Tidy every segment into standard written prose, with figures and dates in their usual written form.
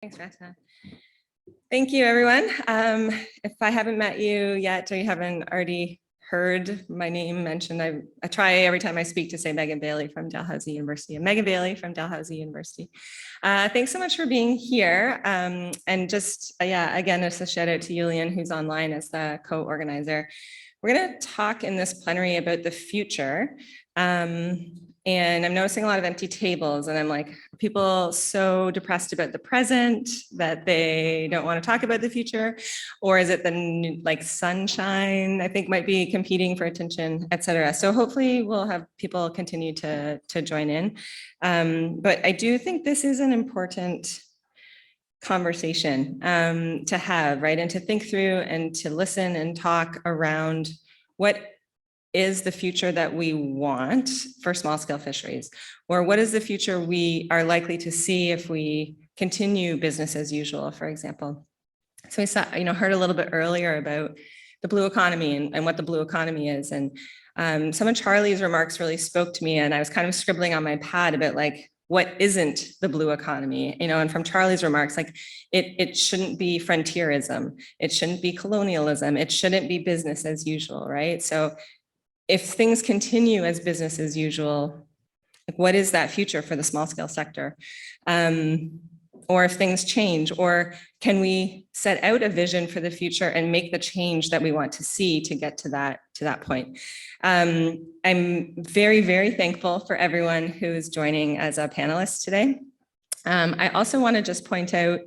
Thanks, Rata. Thank you, everyone. If I haven't met you yet or you haven't already heard my name mentioned, I try every time I speak to say Megan Bailey from Dalhousie University. I'm Megan Bailey from Dalhousie University. Thanks so much for being here. And just, again, just a shout out to Julian, who's online as the co-organizer. We're going to talk in this plenary about the future. And I'm noticing a lot of empty tables, and I'm like, are people so depressed about the present that they don't want to talk about the future? Or is it the like sunshine, I think, might be competing for attention, et cetera. So hopefully we'll have people continue to join in. But I do think this is an important conversation to have, right? And to think through and to listen and talk around what is the future that we want for small scale fisheries, or what is the future we are likely to see if we continue business as usual, for example. So we saw, heard a little bit earlier about the blue economy and what the blue economy is. And some of Charlie's remarks really spoke to me, and I was kind of scribbling on my pad about like, what isn't the blue economy, and from Charlie's remarks, like it shouldn't be frontierism, it shouldn't be colonialism, it shouldn't be business as usual, right? So if things continue as business as usual, like what is that future for the small scale sector? Or if things change, or can we set out a vision for the future and make the change that we want to see to get to that point? I'm very, very thankful for everyone who is joining as a panelist today. I also want to just point out,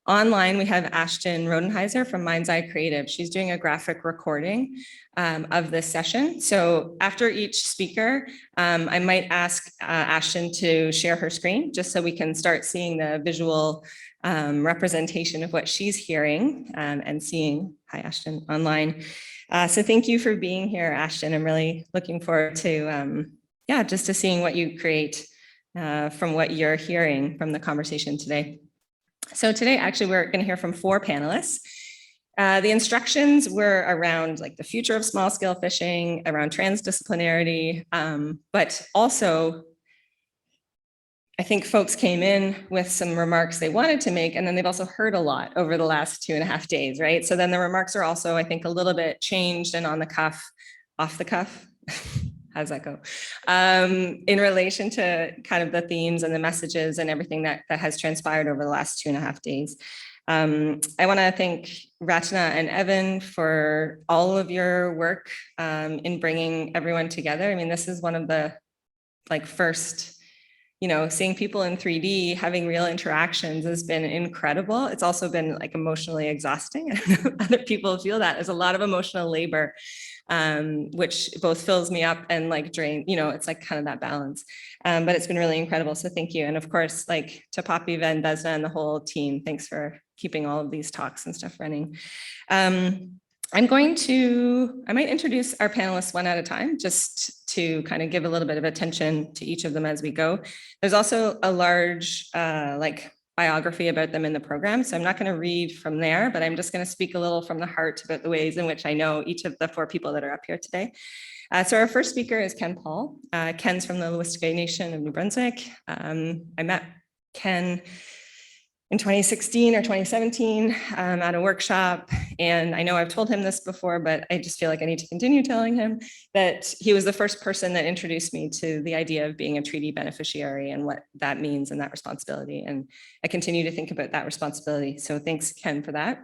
online, we have Ashton Rodenheiser from Mind's Eye Creative. She's doing a graphic recording of this session. So after each speaker, I might ask Ashton to share her screen just so we can start seeing the visual representation of what she's hearing and seeing. Hi, Ashton, online. So thank you for being here, Ashton. I'm really looking forward to, just to seeing what you create from what you're hearing from the conversation today. So today, actually, we're going to hear from 4 panelists. The instructions were around like the future of small scale fishing, around transdisciplinarity, but also I think folks came in with some remarks they wanted to make, and then they've also heard a lot over the last 2.5 days, right? So then the remarks are also, I think, a little bit changed and on the cuff, off the cuff. How's that go? In relation to kind of the themes and the messages and everything that has transpired over the last 2.5 days. I want to thank Ratna and Evan for all of your work in bringing everyone together. I mean, this is one of the first, seeing people in 3D, having real interactions has been incredible. It's also been like emotionally exhausting. I don't know if other people feel that. There's a lot of emotional labor, which both fills me up and like drain, it's like kind of that balance. But it's been really incredible. So thank you. And of course, like to Poppy, Van Besna and the whole team, thanks for keeping all of these talks and stuff running. I might introduce our panelists one at a time, just to kind of give a little bit of attention to each of them as we go. There's also a large biography about them in the program. So I'm not going to read from there, but I'm just going to speak a little from the heart about the ways in which I know each of the 4 people that are up here today. So our first speaker is Ken Paul. Ken's from the Wolastoqey Nation of New Brunswick. I met Ken in 2016 or 2017 at a workshop. And I know I've told him this before, but I just feel like I need to continue telling him that he was the first person that introduced me to the idea of being a treaty beneficiary and what that means and that responsibility. And I continue to think about that responsibility. So thanks, Ken, for that.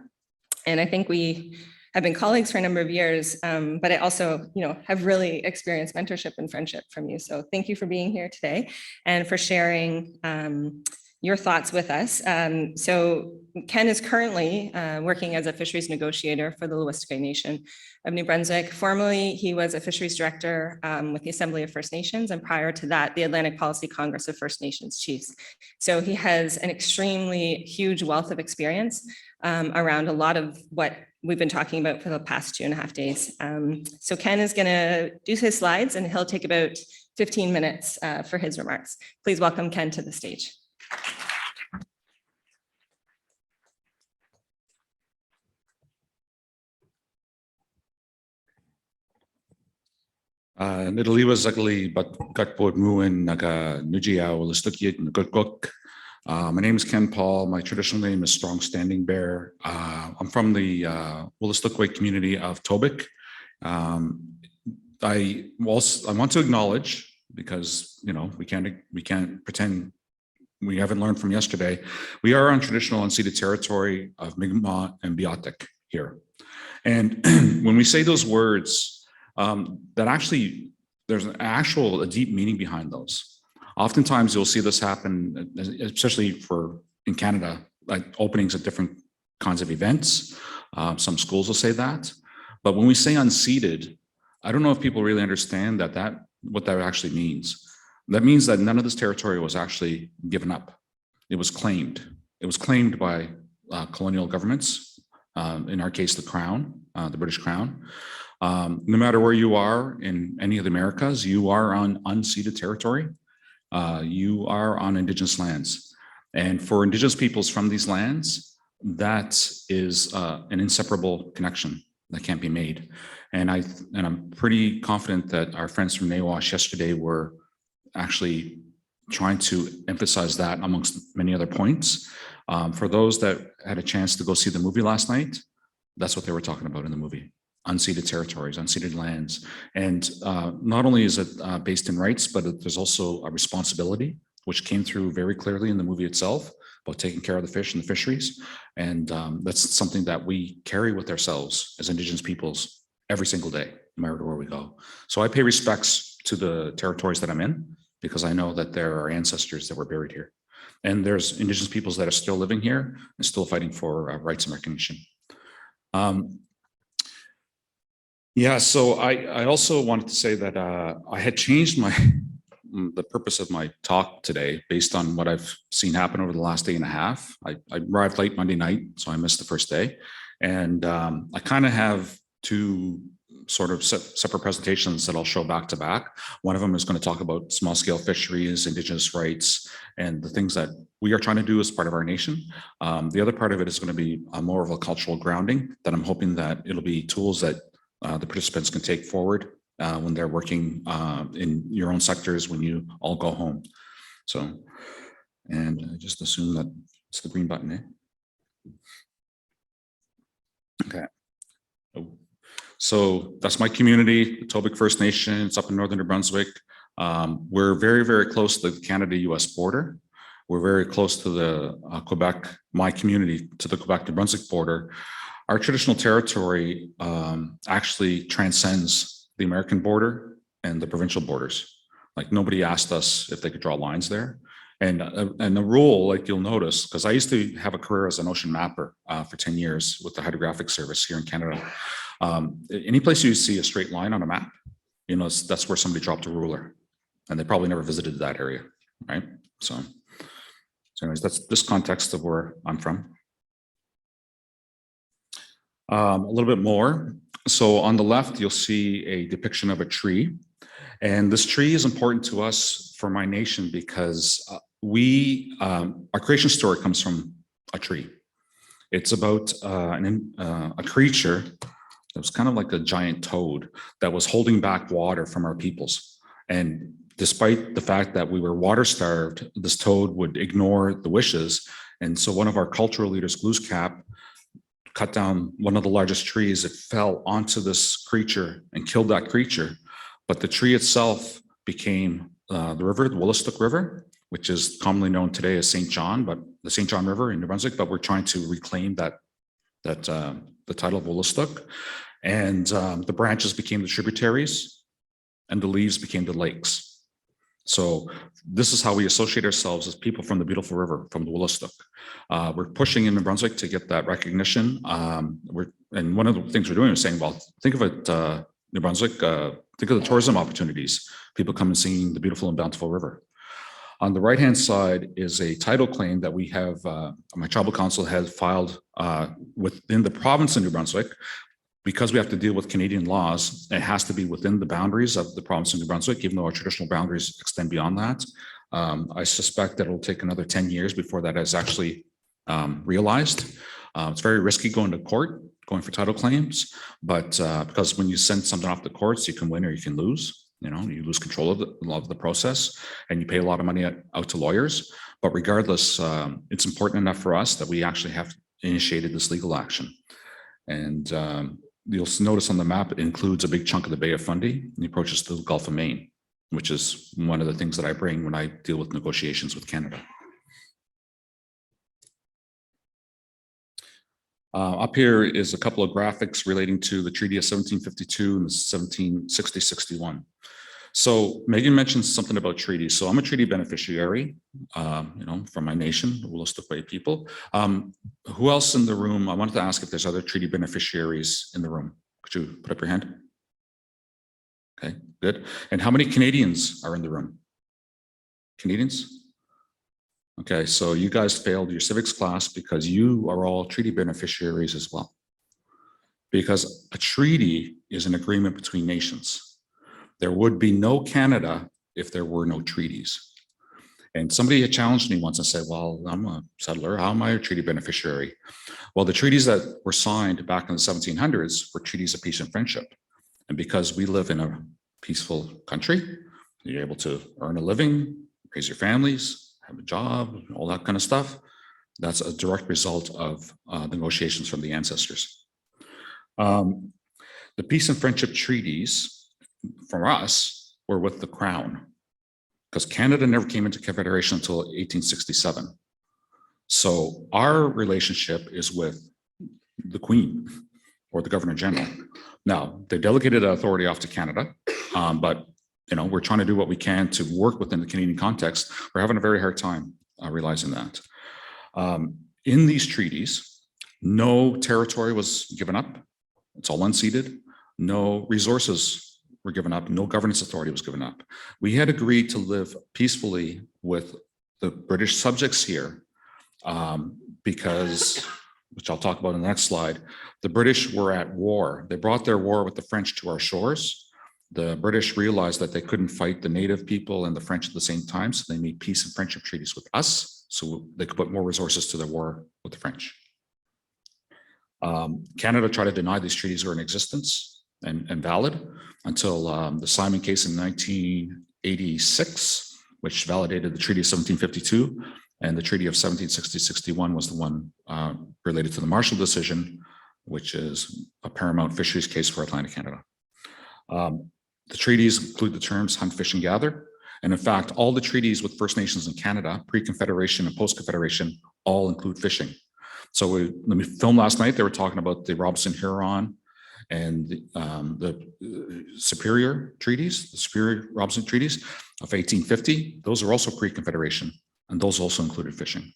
And I think we have been colleagues for a number of years, but I also, have really experienced mentorship and friendship from you. So thank you for being here today and for sharing your thoughts with us. So Ken is currently working as a fisheries negotiator for the Wolastoqey Nation of New Brunswick. Formerly, he was a fisheries director with the Assembly of First Nations, and prior to that, the Atlantic Policy Congress of First Nations Chiefs. So he has an extremely huge wealth of experience around a lot of what we've been talking about for the past 2.5 days. So Ken is gonna do his slides, and he'll take about 15 minutes for his remarks. Please welcome Ken to the stage. Nidaliwa zakali but katport muin naga nujiao listukiet ngukuk My name is Ken Paul. My traditional name is Strong Standing Bear. I'm from the Wolastoqey community of Tobic. I want to acknowledge, because we can't pretend we haven't learned from yesterday. We are on traditional unceded territory of Mi'kmaq and Beothuk here, and when we say those words, that actually there's a deep meaning behind those. Oftentimes you'll see this happen, especially in Canada, like openings at different kinds of events. Some schools will say that, but when we say unceded, I don't know if people really understand what that actually means. That means that none of this territory was actually given up. It was claimed. It was claimed by colonial governments, in our case, the Crown, the British Crown. No matter where you are in any of the Americas, you are on unceded territory. You are on Indigenous lands. And for Indigenous peoples from these lands, that is an inseparable connection that can't be made. And I'm pretty confident that our friends from NAWASH yesterday were actually trying to emphasize that amongst many other points. For those that had a chance to go see the movie last night, that's what they were talking about in the movie. Unceded territories, unceded lands. And not only is it based in rights, but there's also a responsibility, which came through very clearly in the movie itself, about taking care of the fish and the fisheries. And that's something that we carry with ourselves as Indigenous peoples every single day, no matter where we go. So I pay respects to the territories that I'm in, because I know that there are ancestors that were buried here. And there's Indigenous peoples that are still living here and still fighting for rights and recognition. Yeah, so I also wanted to say that I had changed the purpose of my talk today based on what I've seen happen over the last day and a half. I arrived late Monday night, so I missed the first day. And I kind of have two sort of separate presentations that I'll show back to back. One of them is going to talk about small scale fisheries, Indigenous rights, and the things that we are trying to do as part of our nation. The other part of it is going to be more of a cultural grounding that I'm hoping that it'll be tools that the participants can take forward when they're working in your own sectors when you all go home. So, and I just assume that it's the green button, eh? Okay. So that's my community, the Tobic First Nation. It's up in northern New Brunswick. We're very, very close to the Canada-US border. We're very close to the Quebec, my community, to the Quebec-New Brunswick border. Our traditional territory actually transcends the American border and the provincial borders. Like, nobody asked us if they could draw lines there. And the rule, like you'll notice, because I used to have a career as an ocean mapper for 10 years with the Hydrographic Service here in Canada. Any place you see a straight line on a map, that's where somebody dropped a ruler, and they probably never visited that area, right? So anyways, that's this context of where I'm from. A little bit more. So on the left, you'll see a depiction of a tree. And this tree is important to us for my nation because our creation story comes from a tree. It's about a creature that was kind of like a giant toad that was holding back water from our peoples. And despite the fact that we were water starved, this toad would ignore the wishes. And so one of our cultural leaders, Glooskap, cut down one of the largest trees. It fell onto this creature and killed that creature. But the tree itself became the river, the Wolastoq River, which is commonly known today as St. John, but the St. John River in New Brunswick. But we're trying to reclaim the title of Wolastoq. And the branches became the tributaries, and the leaves became the lakes. So this is how we associate ourselves as people from the beautiful river, from the Wolastoq. We're pushing in New Brunswick to get that recognition. And one of the things we're doing is saying, well, think of it, New Brunswick, think of the tourism opportunities. People come and see the beautiful and bountiful river. On the right-hand side is a title claim that we have, my tribal council has filed within the province of New Brunswick. Because we have to deal with Canadian laws, it has to be within the boundaries of the province of New Brunswick, even though our traditional boundaries extend beyond that. I suspect that it'll take another 10 years before that is actually realized. It's very risky going to court, going for title claims, but because when you send something off the courts, you can win or you can lose. You lose control of the process, and you pay a lot of money out to lawyers. But regardless, it's important enough for us that we actually have initiated this legal action. And you'll notice on the map, it includes a big chunk of the Bay of Fundy and the approaches to the Gulf of Maine, which is one of the things that I bring when I deal with negotiations with Canada. Up here is a couple of graphics relating to the Treaty of 1752 and the 1760-61. So Megan mentioned something about treaties. So I'm a treaty beneficiary, from my nation, the Wolastoqey people. Who else in the room? I wanted to ask if there's other treaty beneficiaries in the room. Could you put up your hand? Okay, good. And how many Canadians are in the room? Canadians? Okay, so you guys failed your civics class because you are all treaty beneficiaries as well. Because a treaty is an agreement between nations. There would be no Canada if there were no treaties. And somebody had challenged me once and said, well, I'm a settler, how am I a treaty beneficiary? Well, the treaties that were signed back in the 1700s were treaties of peace and friendship. And because we live in a peaceful country, you're able to earn a living, raise your families, have a job, all that kind of stuff. That's a direct result of negotiations from the ancestors. The peace and friendship treaties for us were with the Crown, because Canada never came into Confederation until 1867. So our relationship is with the Queen or the Governor General. Now, they delegated that authority off to Canada, but we're trying to do what we can to work within the Canadian context. We're having a very hard time realizing that. In these treaties, no territory was given up. It's all unceded. No resources were given up. No governance authority was given up. We had agreed to live peacefully with the British subjects here because, which I'll talk about in the next slide, the British were at war. They brought their war with the French to our shores. The British realized that they couldn't fight the native people and the French at the same time, so they made peace and friendship treaties with us, so they could put more resources to their war with the French. Canada tried to deny these treaties were in existence and valid until the Simon case in 1986, which validated the Treaty of 1752, and the Treaty of 1760-61 was the one related to the Marshall decision, which is a paramount fisheries case for Atlantic Canada. The treaties include the terms hunt, fish, and gather. And in fact, all the treaties with First Nations in Canada, pre-Confederation and post-Confederation, all include fishing. So when we filmed last night, they were talking about the Robinson Huron and the Superior treaties, the Superior Robinson treaties of 1850. Those are also pre-Confederation, and those also included fishing.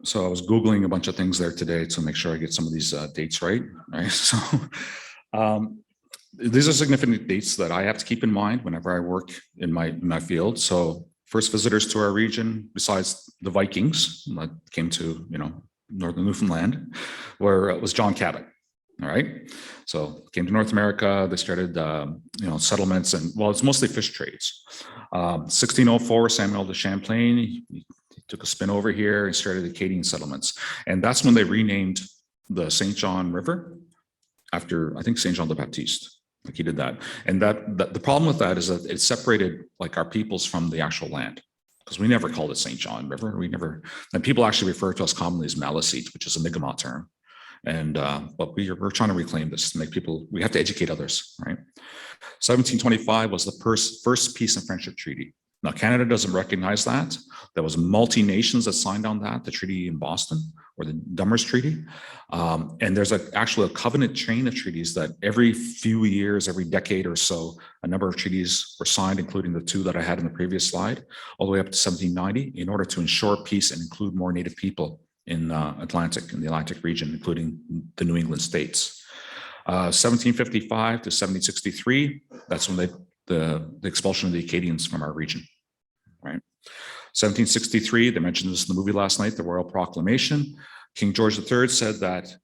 So I was Googling a bunch of things there today to make sure I get some of these dates right. So these are significant dates that I have to keep in mind whenever I work in my field. So first visitors to our region, besides the Vikings that came to northern Newfoundland, where it was John Cabot. All right, so came to North America. They started settlements, and well, it's mostly fish trades. 1604, Samuel de Champlain. He took a spin over here and started the Acadian settlements. And that's when they renamed the St. John River after, I think, St. John the Baptiste. Like he did that. And the problem with that is that it separated like our peoples from the actual land, because we never called it St. John River. And people actually refer to us commonly as Maliseet, which is a Mi'kmaq term. And but we're trying to reclaim this to make people, we have to educate others, right? 1725 was the first peace and friendship treaty. Now, Canada doesn't recognize that. There was multi-nations that signed on that, the treaty in Boston, or the Dummer's Treaty. And there's actually a covenant chain of treaties that every few years, every decade or so, a number of treaties were signed, including the two that I had in the previous slide, all the way up to 1790, in order to ensure peace and include more Native people in the Atlantic region, including the New England states. 1755 to 1763, that's when the expulsion of the Acadians from our region, right? 1763, they mentioned this in the movie last night, the Royal Proclamation. King George III said that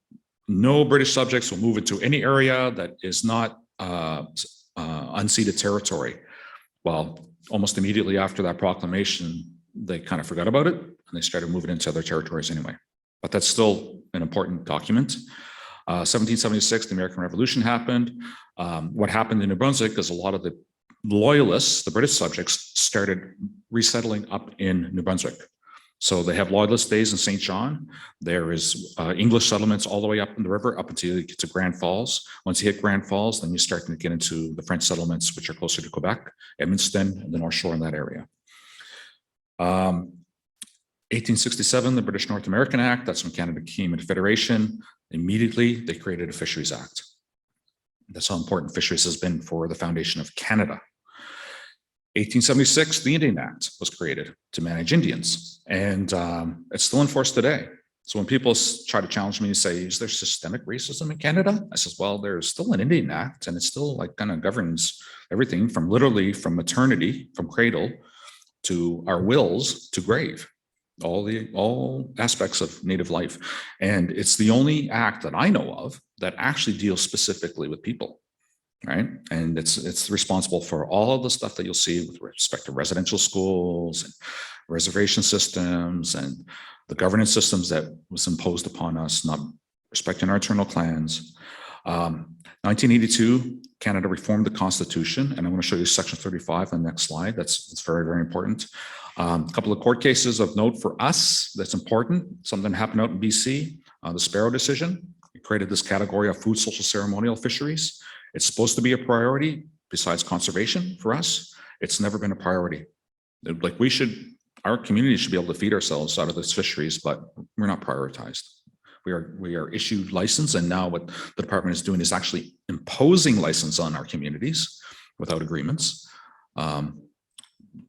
no British subjects will move into any area that is not unceded territory. Well, almost immediately after that proclamation, they kind of forgot about it and they started moving into other territories anyway. But that's still an important document. 1776, the American Revolution happened. What happened in New Brunswick is a lot of the loyalists, the British subjects, started resettling up in New Brunswick. So they have loyalist days in St. John. There is English settlements all the way up in the river, up until you get to Grand Falls. Once you hit Grand Falls, then you start to get into the French settlements, which are closer to Quebec, Edmundston, and the North Shore in that area. 1867, the British North American Act, that's when Canada came into Federation. Immediately, they created a Fisheries Act. That's how important fisheries has been for the foundation of Canada. 1876, the Indian Act was created to manage Indians, and it's still in force today. So when people try to challenge me and say, is there systemic racism in Canada? I says, well, there's still an Indian Act, and it still like kind of governs everything from literally from maternity, from cradle, to our wills to grave, all aspects of Native life. And it's the only act that I know of that actually deals specifically with people. Right. And it's responsible for all of the stuff that you'll see with respect to residential schools and reservation systems and the governance systems that was imposed upon us, not respecting our internal clans. 1982, Canada reformed the Constitution, and I'm going to show you Section 35 on the next slide. That's very, very important. A couple of court cases of note for us that's important. Something happened out in BC, the Sparrow decision. It created this category of food social ceremonial fisheries. It's supposed to be a priority besides conservation for us. It's never been a priority. Like our community should be able to feed ourselves out of this fisheries, but we're not prioritized. We are issued license, and now what the department is doing is actually imposing license on our communities without agreements.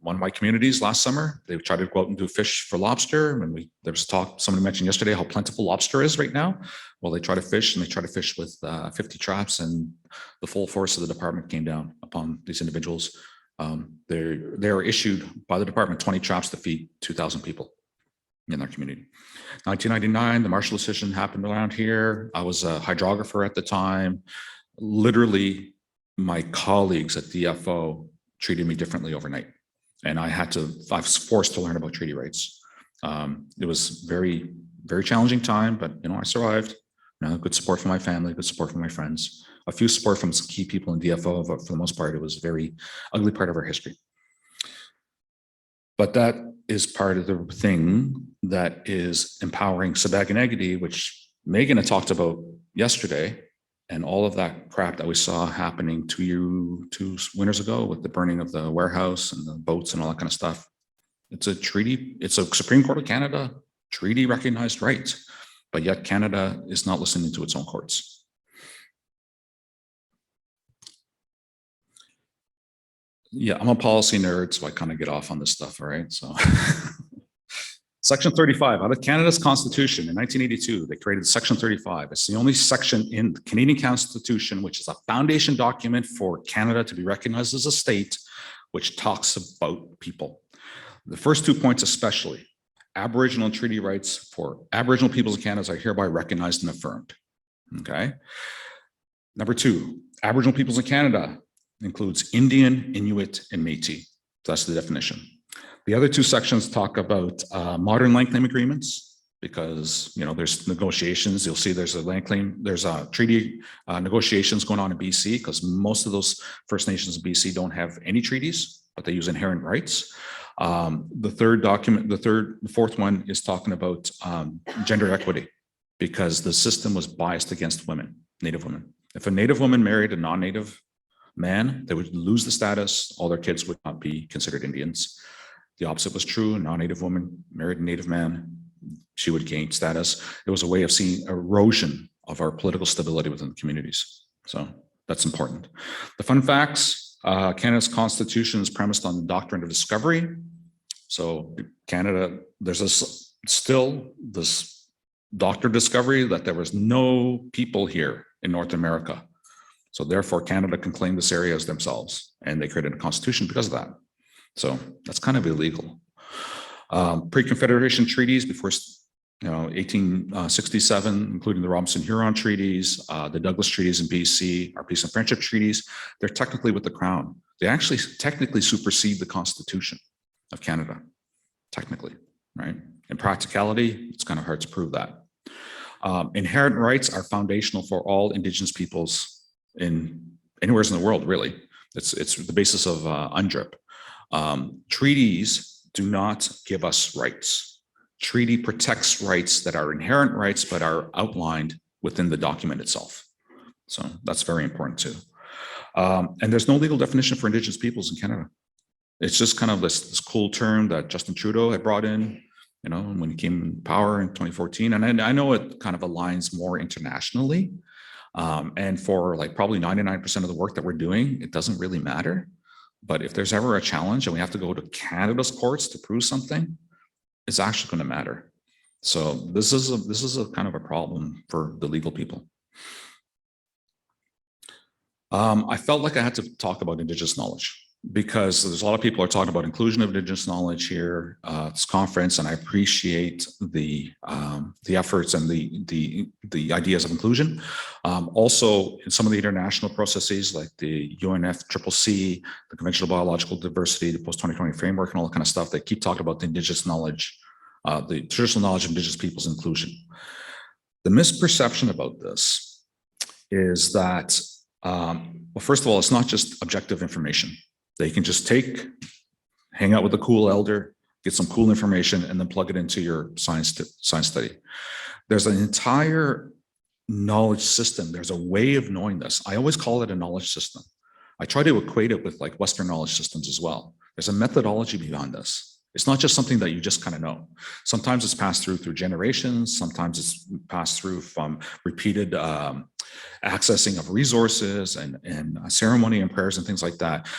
One of my communities last summer, they tried to go out and do fish for lobster. And there was talk, somebody mentioned yesterday how plentiful lobster is right now. Well, they try to fish, and they try to fish with 50 traps, and the full force of the department came down upon these individuals. They're issued by the department 20 traps to feed 2,000 people in our community. 1999, the Marshall decision happened around here. I was a hydrographer at the time. Literally, my colleagues at DFO treated me differently overnight. And I was forced to learn about treaty rights. It was very, very challenging time, but I survived. Good support from my family, good support from my friends, a few support from some key people in DFO, but for the most part, it was a very ugly part of our history. But that is part of the thing that is empowering Sagavanagati, which Megan had talked about yesterday, and all of that crap that we saw happening two winters ago with the burning of the warehouse and the boats and all that kind of stuff. It's a treaty, it's a Supreme Court of Canada treaty recognized right, but yet Canada is not listening to its own courts. Yeah, I'm a policy nerd, so I kind of get off on this stuff, all right? So Section 35, out of Canada's Constitution in 1982, they created Section 35. It's the only section in the Canadian Constitution, which is a foundation document for Canada to be recognized as a state, which talks about people. The first 2 points especially, Aboriginal and treaty rights for Aboriginal peoples of Canada are hereby recognized and affirmed, okay? Number 2, Aboriginal peoples of Canada includes Indian, Inuit, and Métis. That's the definition. The other 2 sections talk about modern land claim agreements, because there's negotiations. You'll see there's a land claim, there's a treaty negotiations going on in BC, because most of those First Nations in BC don't have any treaties, but they use inherent rights. The fourth one is talking about gender equity, because the system was biased against women, Native women. If a Native woman married a non-Native man, they would lose the status. All their kids would not be considered Indians. The opposite was true. A non-Native woman married a Native man, she would gain status. It was a way of seeing erosion of our political stability within the communities. So that's important. The fun facts, Canada's Constitution is premised on the doctrine of discovery. So Canada, there's still this doctrine of discovery that there was no people here in North America. So therefore Canada can claim this area as themselves, and they created a constitution because of that. So that's kind of illegal. Pre-Confederation treaties before 1867, including the Robinson-Huron treaties, the Douglas treaties in BC, our peace and friendship treaties, they're technically with the Crown. They actually technically supersede the Constitution of Canada, technically, right? In practicality, it's kind of hard to prove that. Inherent rights are foundational for all Indigenous peoples in anywhere in the world, really. It's the basis of UNDRIP. Treaties do not give us rights. Treaty protects rights that are inherent rights, but are outlined within the document itself. So that's very important too. And there's no legal definition for Indigenous peoples in Canada. It's just kind of this cool term that Justin Trudeau had brought in, you know, when he came in power in 2014. And I know it kind of aligns more internationally. And for like probably 99% of the work that we're doing, it doesn't really matter. But if there's ever a challenge and we have to go to Canada's courts to prove something, it's actually going to matter. So this is a kind of a problem for the legal people. I felt like I had to talk about Indigenous knowledge, because there's a lot of people are talking about inclusion of Indigenous knowledge here at this conference, and I appreciate the efforts and the ideas of inclusion. Also, in some of the international processes like the UNFCCC, the Convention on Biological Diversity, the post-2020 framework, and all that kind of stuff, they keep talking about the Indigenous knowledge, the traditional knowledge of Indigenous peoples inclusion. The misperception about this is that, well, first of all, it's not just objective information. They can just hang out with a cool elder, get some cool information, and then plug it into your science study. There's an entire knowledge system. There's a way of knowing this. I always call it a knowledge system. I try to equate it with like Western knowledge systems as well. There's a methodology behind this. It's not just something that you just kind of know. Sometimes it's passed through generations. Sometimes it's passed through from repeated accessing of resources and ceremony and prayers and things like that.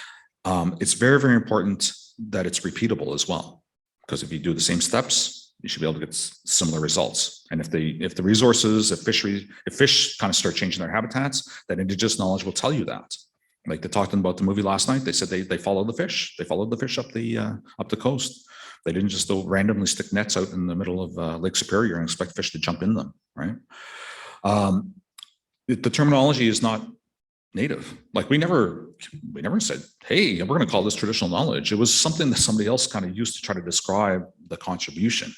It's very, very important that it's repeatable as well, because if you do the same steps, you should be able to get similar results. And if the resources, if fish kind of start changing their habitats, that Indigenous knowledge will tell you that. Like they talked about the movie last night, they said they followed the fish. They followed the fish up the coast. They didn't just randomly stick nets out in the middle of Lake Superior and expect fish to jump in them, right? The terminology is not native. Like we never said, hey, we're going to call this traditional knowledge. It was something that somebody else kind of used to try to describe the contribution.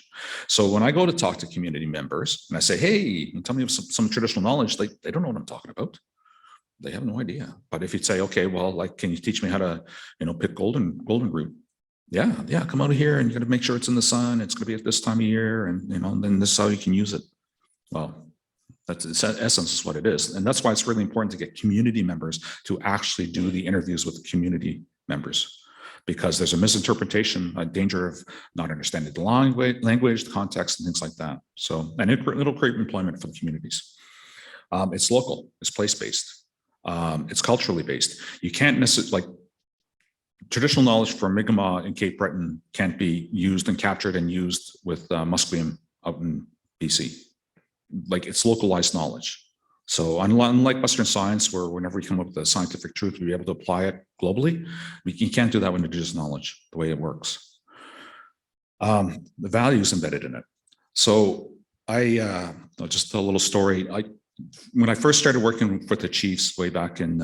So when I go to talk to community members and I say, hey, tell me some traditional knowledge, they don't know what I'm talking about. They have no idea. But if you'd say, okay, well, like, can you teach me how to, pick golden root? Yeah, come out of here and you're going to make sure it's in the sun. It's going to be at this time of year, and then this is how you can use it. Well, that's in essence is what it is. And that's why it's really important to get community members to actually do the interviews with the community members, because there's a misinterpretation, a danger of not understanding the language, the context, and things like that. So, and it'll create employment for the communities. It's local, it's place-based, it's culturally based. You can't necessarily, like, traditional knowledge from Mi'kmaq in Cape Breton can't be used and captured and used with Musqueam out in BC. Like, it's localized knowledge. So unlike Western science, where whenever we come up with a scientific truth, we'll be able to apply it globally, you can't do that with Indigenous knowledge, the way it works. The values embedded in it. So just a little story. When I first started working with the chiefs way back in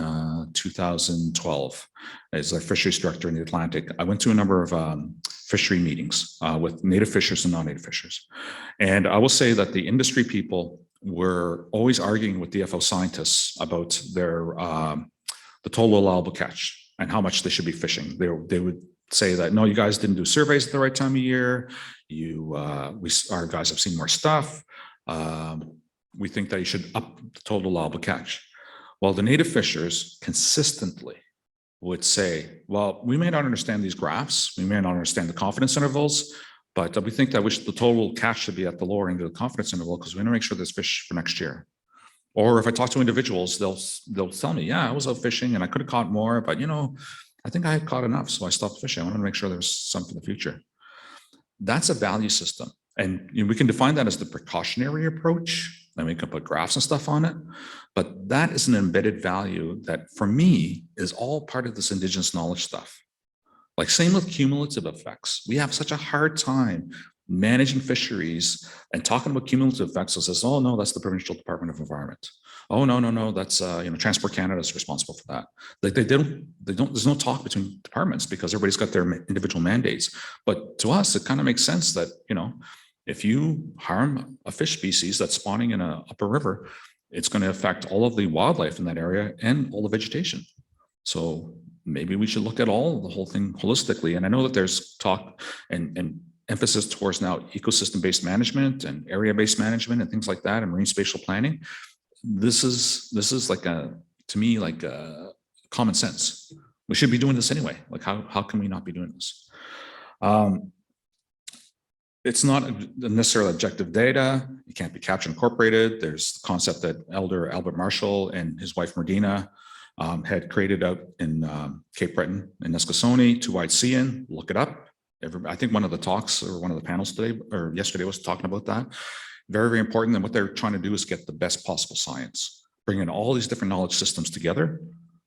2012 as a fisheries director in the Atlantic, I went to a number of fishery meetings with native fishers and non-native fishers. And I will say that the industry people were always arguing with DFO scientists about the total allowable catch and how much they should be fishing. They would say that, no, you guys didn't do surveys at the right time of year. Our guys have seen more stuff. We think that you should up the total allowable catch. Well, the native fishers consistently would say, well, we may not understand these graphs, we may not understand the confidence intervals, but we think that the total catch should be at the lower end of the confidence interval because we want to make sure there's fish for next year. Or if I talk to individuals, they'll tell me, yeah, I was out fishing and I could have caught more, but I think I had caught enough, so I stopped fishing. I wanted to make sure there was some for the future. That's a value system. And we can define that as the precautionary approach, and we can put graphs and stuff on it. But that is an embedded value that, for me, is all part of this Indigenous knowledge stuff. Like, same with cumulative effects. We have such a hard time managing fisheries and talking about cumulative effects. It says, oh no, that's the Provincial Department of Environment. Oh no, that's Transport Canada is responsible for that. Like, they don't. There's no talk between departments because everybody's got their individual mandates. But to us, it kind of makes sense that If you harm a fish species that's spawning in an upper river, it's going to affect all of the wildlife in that area and all the vegetation. So maybe we should look at the whole thing holistically. And I know that there's talk and emphasis towards now ecosystem-based management and area-based management and things like that, and marine spatial planning. This is like to me, like common sense. We should be doing this anyway. Like how can we not be doing this? It's not necessarily objective data. It can't be captured and incorporated. There's the concept that Elder Albert Marshall and his wife Medina had created out in Cape Breton and Nescassone, Two Wide Seeing. Look it up. I think one of the talks or one of the panels today or yesterday was talking about that. Very, very important. And what they're trying to do is get the best possible science, bring in all these different knowledge systems together.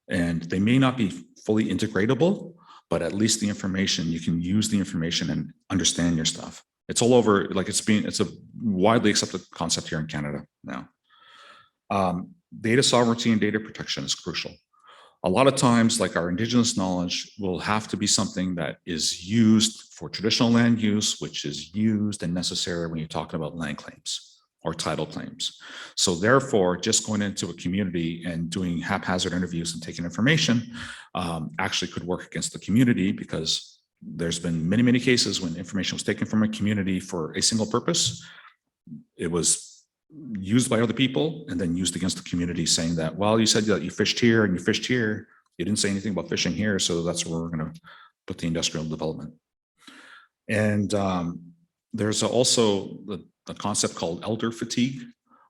And they may not be fully integratable, but at least the information, you can use the information and understand your stuff. It's all over, like it's a widely accepted concept here in Canada now. Data sovereignty and data protection is crucial. A lot of times, like our Indigenous knowledge will have to be something that is used for traditional land use, which is used and necessary when you're talking about land claims or title claims. So therefore, just going into a community and doing haphazard interviews and taking information actually could work against the community, because there's been many, many cases when information was taken from a community for a single purpose. It was used by other people and then used against the community, saying that, well, you said that you fished here and you fished here. You didn't say anything about fishing here. So that's where we're going to put the industrial development. And there's also the concept called elder fatigue.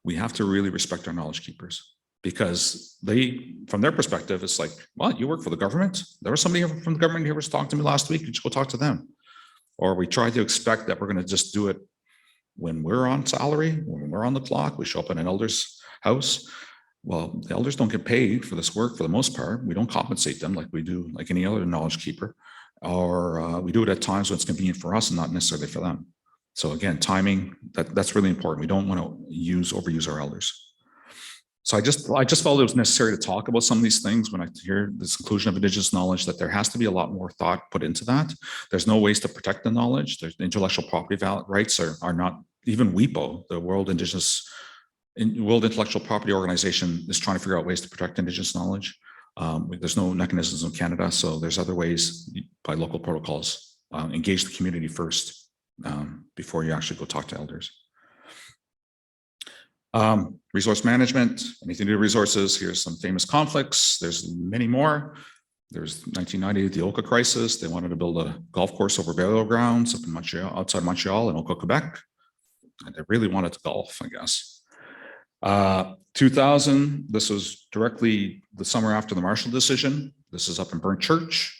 We have to really respect our knowledge keepers, because they, from their perspective, it's like, well, you work for the government. There was somebody from the government here was talking to me last week. You just go talk to them. Or we try to expect that we're going to just do it when we're on salary, when we're on the clock. We show up in an elder's house. Well, the elders don't get paid for this work for the most part. We don't compensate them like we do like any other knowledge keeper, or we do it at times when it's convenient for us and not necessarily for them. So again, timing, that's really important. We don't want to overuse our elders. So I just felt it was necessary to talk about some of these things when I hear this inclusion of Indigenous knowledge, that there has to be a lot more thought put into that. There's no ways to protect the knowledge. There's intellectual property rights are not, even WIPO, the World Intellectual Property Organization, is trying to figure out ways to protect Indigenous knowledge. There's no mechanisms in Canada, so there's other ways by local protocols. Engage the community first before you actually go talk to elders. Resource management, anything to do with resources. Here's some famous conflicts. There's many more. There's 1990, the Oka crisis. They wanted to build a golf course over burial grounds up in Montreal, outside Montreal in Oka, Quebec. And they really wanted to golf, I guess. 2000, this was directly the summer after the Marshall decision. This is up in Burnt Church.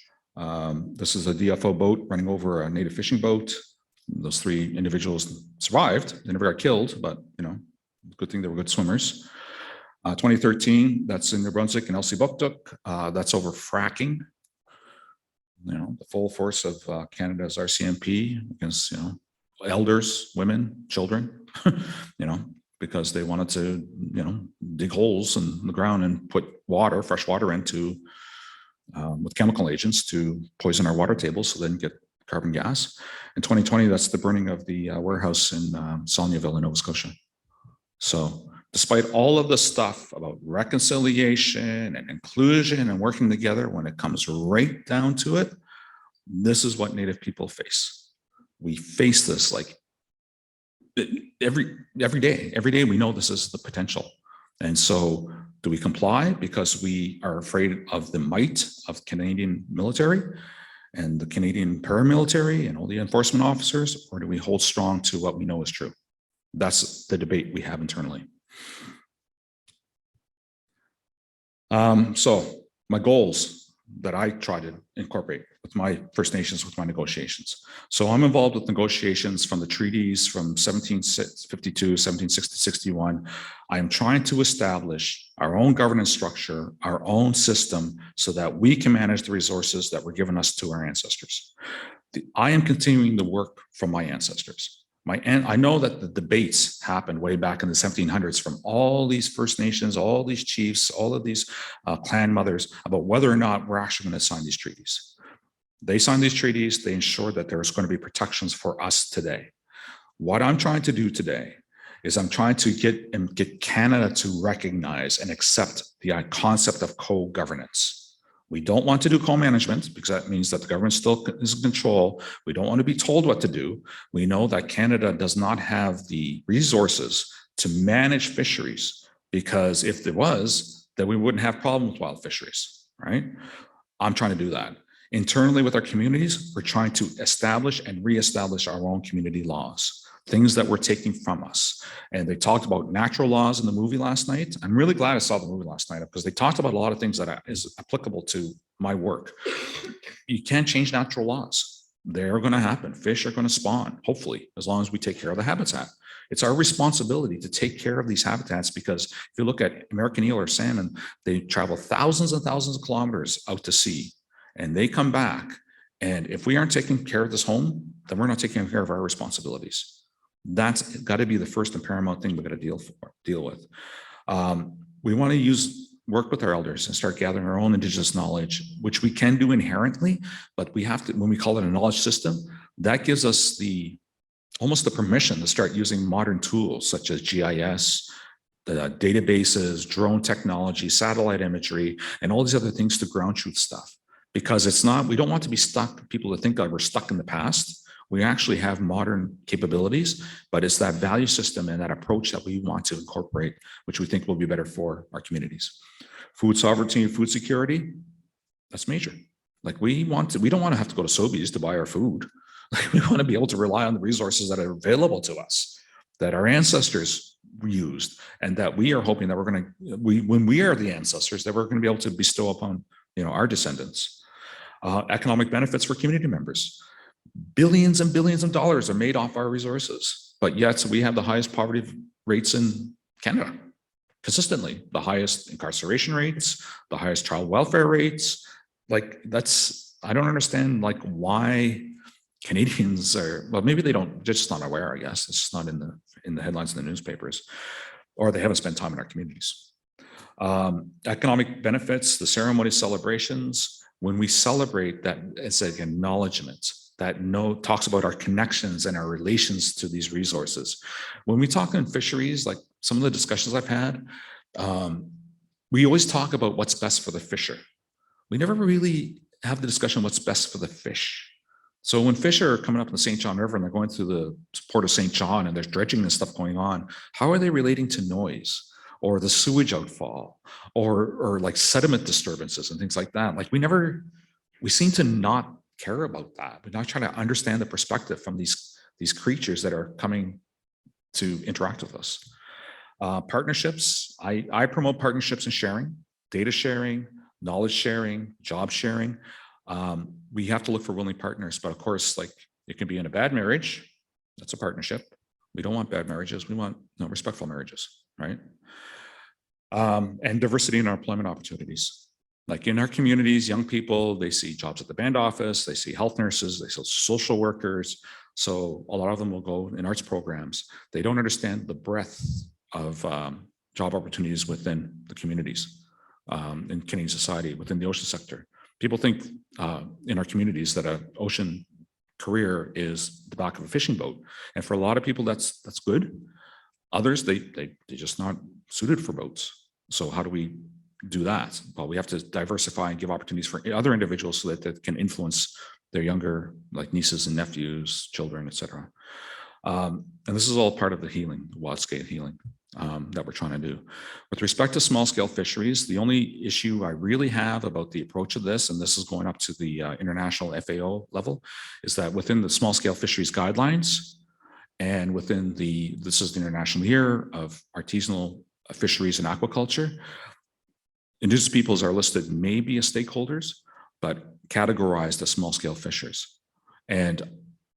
This is a DFO boat running over a native fishing boat. Those 3 individuals survived. They never got killed, but you know, good thing they were good swimmers. 2013, that's in New Brunswick and Elsipogtog. That's over fracking. You know, the full force of Canada's RCMP against, you know, elders, women, children, you know, because they wanted to, you know, dig holes in the ground and put water, fresh water into with chemical agents to poison our water tables so they didn't get carbon gas. In 2020, that's the burning of the warehouse in Saulniaville in Nova Scotia. So despite all of the stuff about reconciliation and inclusion and working together, when it comes right down to it, this is what Native people face. We face this like every day. Every day we know this is the potential. And so do we comply because we are afraid of the might of Canadian military and the Canadian paramilitary and all the enforcement officers, or do we hold strong to what we know is true? That's the debate we have internally. So my goals that I try to incorporate with my First Nations, with my negotiations. So I'm involved with negotiations from the treaties from 1752, 1760, 61. I am trying to establish our own governance structure, our own system, so that we can manage the resources that were given us to our ancestors. I am continuing the work from my ancestors. I know that the debates happened way back in the 1700s from all these First Nations, all these chiefs, all of these clan mothers about whether or not we're actually going to sign these treaties. They signed these treaties. They ensured that there's going to be protections for us today. What I'm trying to do today is I'm trying to get Canada to recognize and accept the concept of co-governance. We don't want to do co-management because that means that the government still is in control. We don't want to be told what to do. We know that Canada does not have the resources to manage fisheries, because if there was, then we wouldn't have problems with wild fisheries, right? I'm trying to do that. Internally with our communities, we're trying to establish and reestablish our own community laws, things that we're taking from us. And they talked about natural laws in the movie last night. I'm really glad I saw the movie last night because they talked about a lot of things that is applicable to my work. You can't change natural laws. They're going to happen. Fish are going to spawn, hopefully, as long as we take care of the habitat. It's our responsibility to take care of these habitats, because if you look at American eel or salmon, they travel thousands and thousands of kilometers out to sea, and they come back. And if we aren't taking care of this home, then we're not taking care of our responsibilities. That's got to be the first and paramount thing we got to deal with. We want to work with our elders and start gathering our own Indigenous knowledge, which we can do inherently, but we have to, when we call it a knowledge system, that gives us almost the permission to start using modern tools such as GIS, the databases, drone technology, satellite imagery, and all these other things to ground truth stuff. Because we don't want to be stuck, people to think that we're stuck in the past. We actually have modern capabilities, but it's that value system and that approach that we want to incorporate, which we think will be better for our communities. Food sovereignty and food security, that's major. Like we don't want to have to go to Sobeys to buy our food. Like we want to be able to rely on the resources that are available to us, that our ancestors used, and that we are hoping that when we are the ancestors, that we're going to be able to bestow upon our descendants. Economic benefits for community members. Billions and billions of dollars are made off our resources, but yet we have the highest poverty rates in Canada, consistently, the highest incarceration rates, the highest child welfare rates. Like I don't understand why Canadians are, well, maybe they're just not aware, I guess. It's just not in the headlines in the newspapers, or they haven't spent time in our communities. Economic benefits, the ceremony celebrations, when we celebrate that, it's an acknowledgement that talks about our connections and our relations to these resources. When we talk in fisheries, like some of the discussions I've had, we always talk about what's best for the fisher. We never really have the discussion what's best for the fish. So when fish are coming up in the St. John River and they're going through the port of St. John and there's dredging and stuff going on, how are they relating to noise or the sewage outfall or like sediment disturbances and things like that? Like we seem to not care about that. We're not trying to understand the perspective from these creatures that are coming to interact with us. Partnerships, I promote partnerships and sharing, data sharing, knowledge sharing, job sharing. We have to look for willing partners, but of course, it can be in a bad marriage. That's a partnership. We don't want bad marriages. We want respectful marriages, right? And diversity in our employment opportunities. Like in our communities, young people, they see jobs at the band office, they see health nurses, they see social workers. So a lot of them will go in arts programs. They don't understand the breadth of job opportunities within the communities in Canadian society, within the ocean sector. People think in our communities that an ocean career is the back of a fishing boat. And for a lot of people, that's good. Others, they're just not suited for boats. So how do we do that? Well, we have to diversify and give opportunities for other individuals so that they can influence their younger, like nieces and nephews, children, etc. And this is all part of the healing, the wide scale healing that we're trying to do. With respect to small scale fisheries, the only issue I really have about the approach of this, and this is going up to the international FAO level, is that within the small scale fisheries guidelines and within this is the International Year of Artisanal Fisheries and Aquaculture, Indigenous peoples are listed maybe as stakeholders, but categorized as small scale fishers. And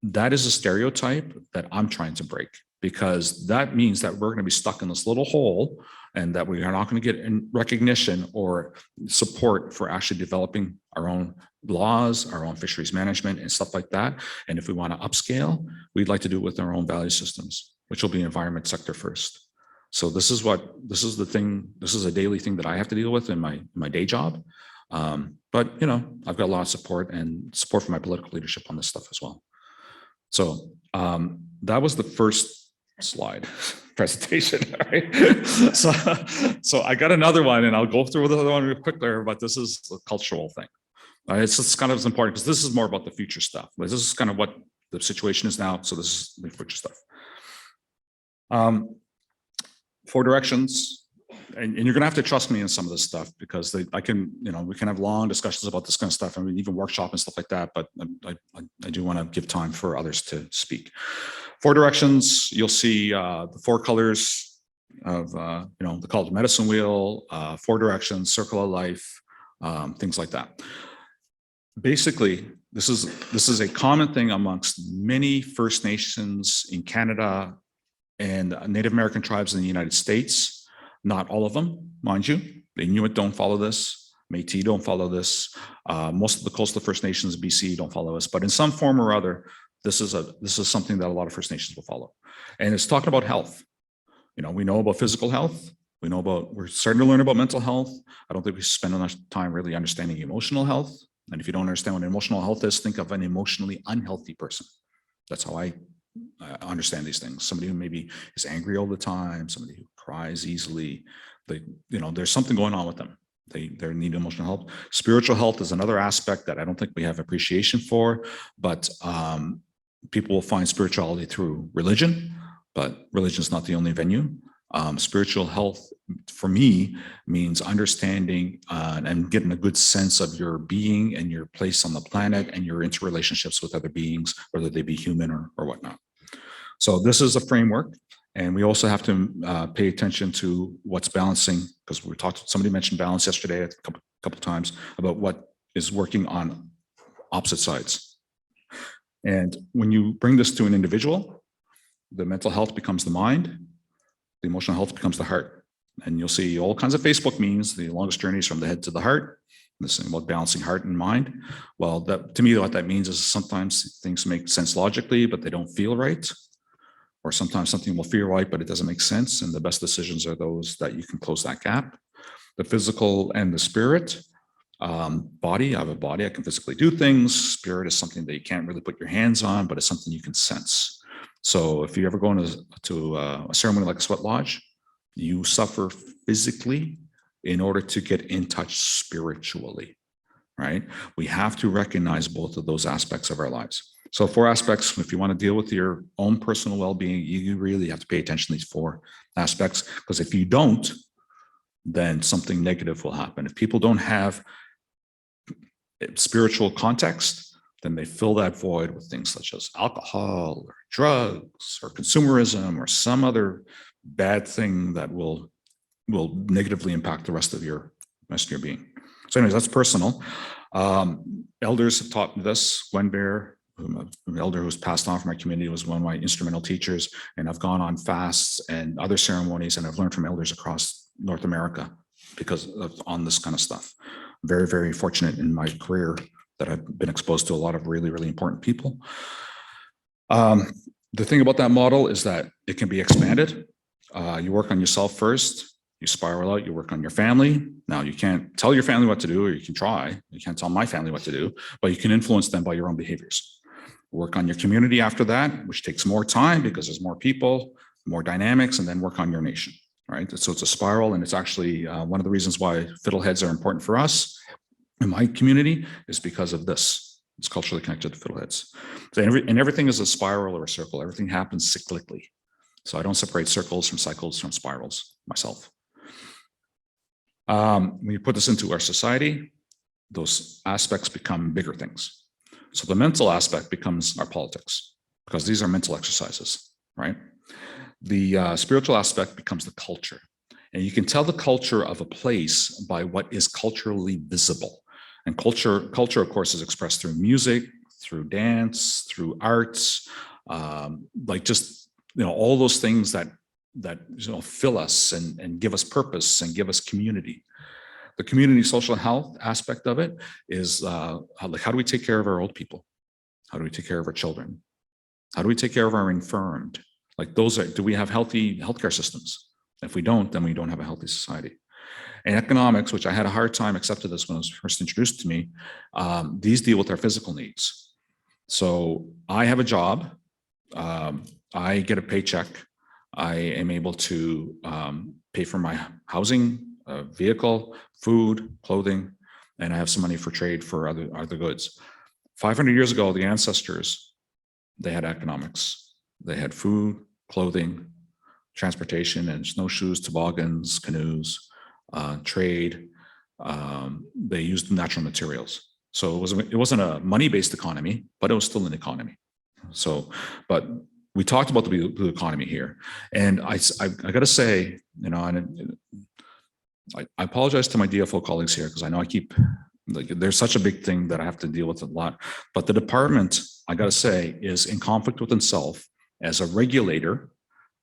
that is a stereotype that I'm trying to break, because that means that we're going to be stuck in this little hole and that we are not going to get recognition or support for actually developing our own laws, our own fisheries management and stuff like that. And if we want to upscale, we'd like to do it with our own value systems, which will be environment sector first. So this is a daily thing that I have to deal with in my day job. But I've got a lot of support from my political leadership on this stuff as well. So That was the first slide presentation, right? So I got another one, and I'll go through the other one real quicker, but this is a cultural thing. It's just kind of important because this is more about the future stuff. This is kind of what the situation is now. So this is the future stuff. 4 directions, and you're going to have to trust me in some of this stuff because we can have long discussions about this kind of stuff, and even workshop and stuff like that. But I do want to give time for others to speak. 4 directions. You'll see the 4 colors of they call it the medicine wheel, 4 directions, circle of life, things like that. Basically, this is a common thing amongst many First Nations in Canada and Native American tribes in the United States. Not all of them, mind you. The Inuit don't follow this. Métis don't follow this. Most of the coastal First Nations of BC don't follow this, but in some form or other, this is something that a lot of First Nations will follow. And it's talking about health. We know about physical health. We're starting to learn about mental health. I don't think we spend enough time really understanding emotional health. And if you don't understand what emotional health is, think of an emotionally unhealthy person. That's how I understand these things. Somebody who maybe is angry all the time, somebody who cries easily. There's something going on with them. They need emotional help. Spiritual health is another aspect that I don't think we have appreciation for, but people will find spirituality through religion, but religion is not the only venue. Spiritual health for me means understanding and getting a good sense of your being and your place on the planet and your interrelationships with other beings, whether they be human or whatnot. So this is a framework, and we also have to pay attention to what's balancing, because somebody mentioned balance yesterday a couple of times about what is working on opposite sides. And when you bring this to an individual, the mental health becomes the mind, the emotional health becomes the heart. And you'll see all kinds of Facebook memes, the longest journeys from the head to the heart, this thing about balancing heart and mind. Well, to me, what that means is sometimes things make sense logically, but they don't feel right. Or sometimes something will feel right, but it doesn't make sense. And the best decisions are those that you can close that gap. The physical and the spirit. Body, I have a body, I can physically do things. Spirit is something that you can't really put your hands on, but it's something you can sense. So if you ever go to a ceremony like a sweat lodge, you suffer physically in order to get in touch spiritually, right? We have to recognize both of those aspects of our lives. So 4 aspects, if you want to deal with your own personal well-being, you really have to pay attention to these 4 aspects, because if you don't, then something negative will happen. If people don't have spiritual context, then they fill that void with things such as alcohol or drugs or consumerism or some other bad thing that will negatively impact the rest of your being. So anyways, that's personal. Elders have taught me this. Gwen Bear, an elder who's passed on from my community, was one of my instrumental teachers, and I've gone on fasts and other ceremonies, and I've learned from elders across North America on this kind of stuff. Very, very fortunate in my career that I've been exposed to a lot of really, really important people. The thing about that model is that it can be expanded. You work on yourself first, you spiral out, you work on your family. Now, you can't tell your family what to do, or you can try. You can't tell my family what to do, but you can influence them by your own behaviors. Work on your community after that, which takes more time because there's more people, more dynamics, and then work on your nation, right? So it's a spiral, and it's actually one of the reasons why fiddleheads are important for us in my community is because of this. It's culturally connected to fiddleheads. So everything is a spiral or a circle. Everything happens cyclically. So I don't separate circles from cycles from spirals myself. When you put this into our society, those aspects become bigger things. So the mental aspect becomes our politics, because these are mental exercises, right? The spiritual aspect becomes the culture. And you can tell the culture of a place by what is culturally visible. And culture, of course, is expressed through music, through dance, through arts, like just, all those things that fill us and give us purpose and give us community. The community social health aspect of it is how do we take care of our old people? How do we take care of our children? How do we take care of our infirmed? Like do we have healthy healthcare systems? If we don't, then we don't have a healthy society. And economics, which I had a hard time accepting this when it was first introduced to me, these deal with our physical needs. So I have a job. I get a paycheck. I am able to pay for my housing, vehicle, food, clothing, and I have some money for trade for other goods. 500 years ago, the ancestors, they had economics. They had food, clothing, transportation, and snowshoes, toboggans, canoes, trade. They used natural materials. So it wasn't a money-based economy, but it was still an economy. So, but we talked about the blue economy here, and I got to say, you know, and I apologize to my DFO colleagues here because I know I keep like there's such a big thing that I have to deal with a lot. But the department, I got to say, is in conflict with itself as a regulator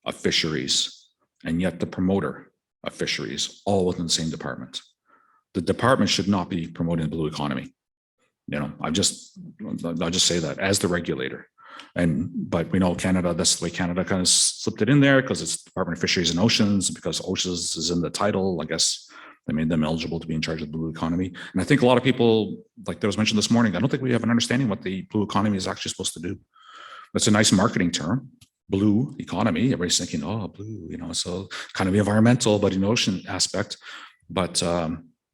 of fisheries, and yet the promoter of fisheries, all within the same department. The department should not be promoting the blue economy. You know, I'll just say that as the regulator. But we know Canada, that's the way Canada kind of slipped it in there because it's Department of Fisheries and Oceans, because Oceans is in the title, I guess they made them eligible to be in charge of the blue economy. And I think a lot of people, like there was mentioned this morning, I don't think we have an understanding what the blue economy is actually supposed to do. That's a nice marketing term, blue economy. Everybody's thinking, oh, blue, you know, so kind of the environmental, but an ocean aspect. But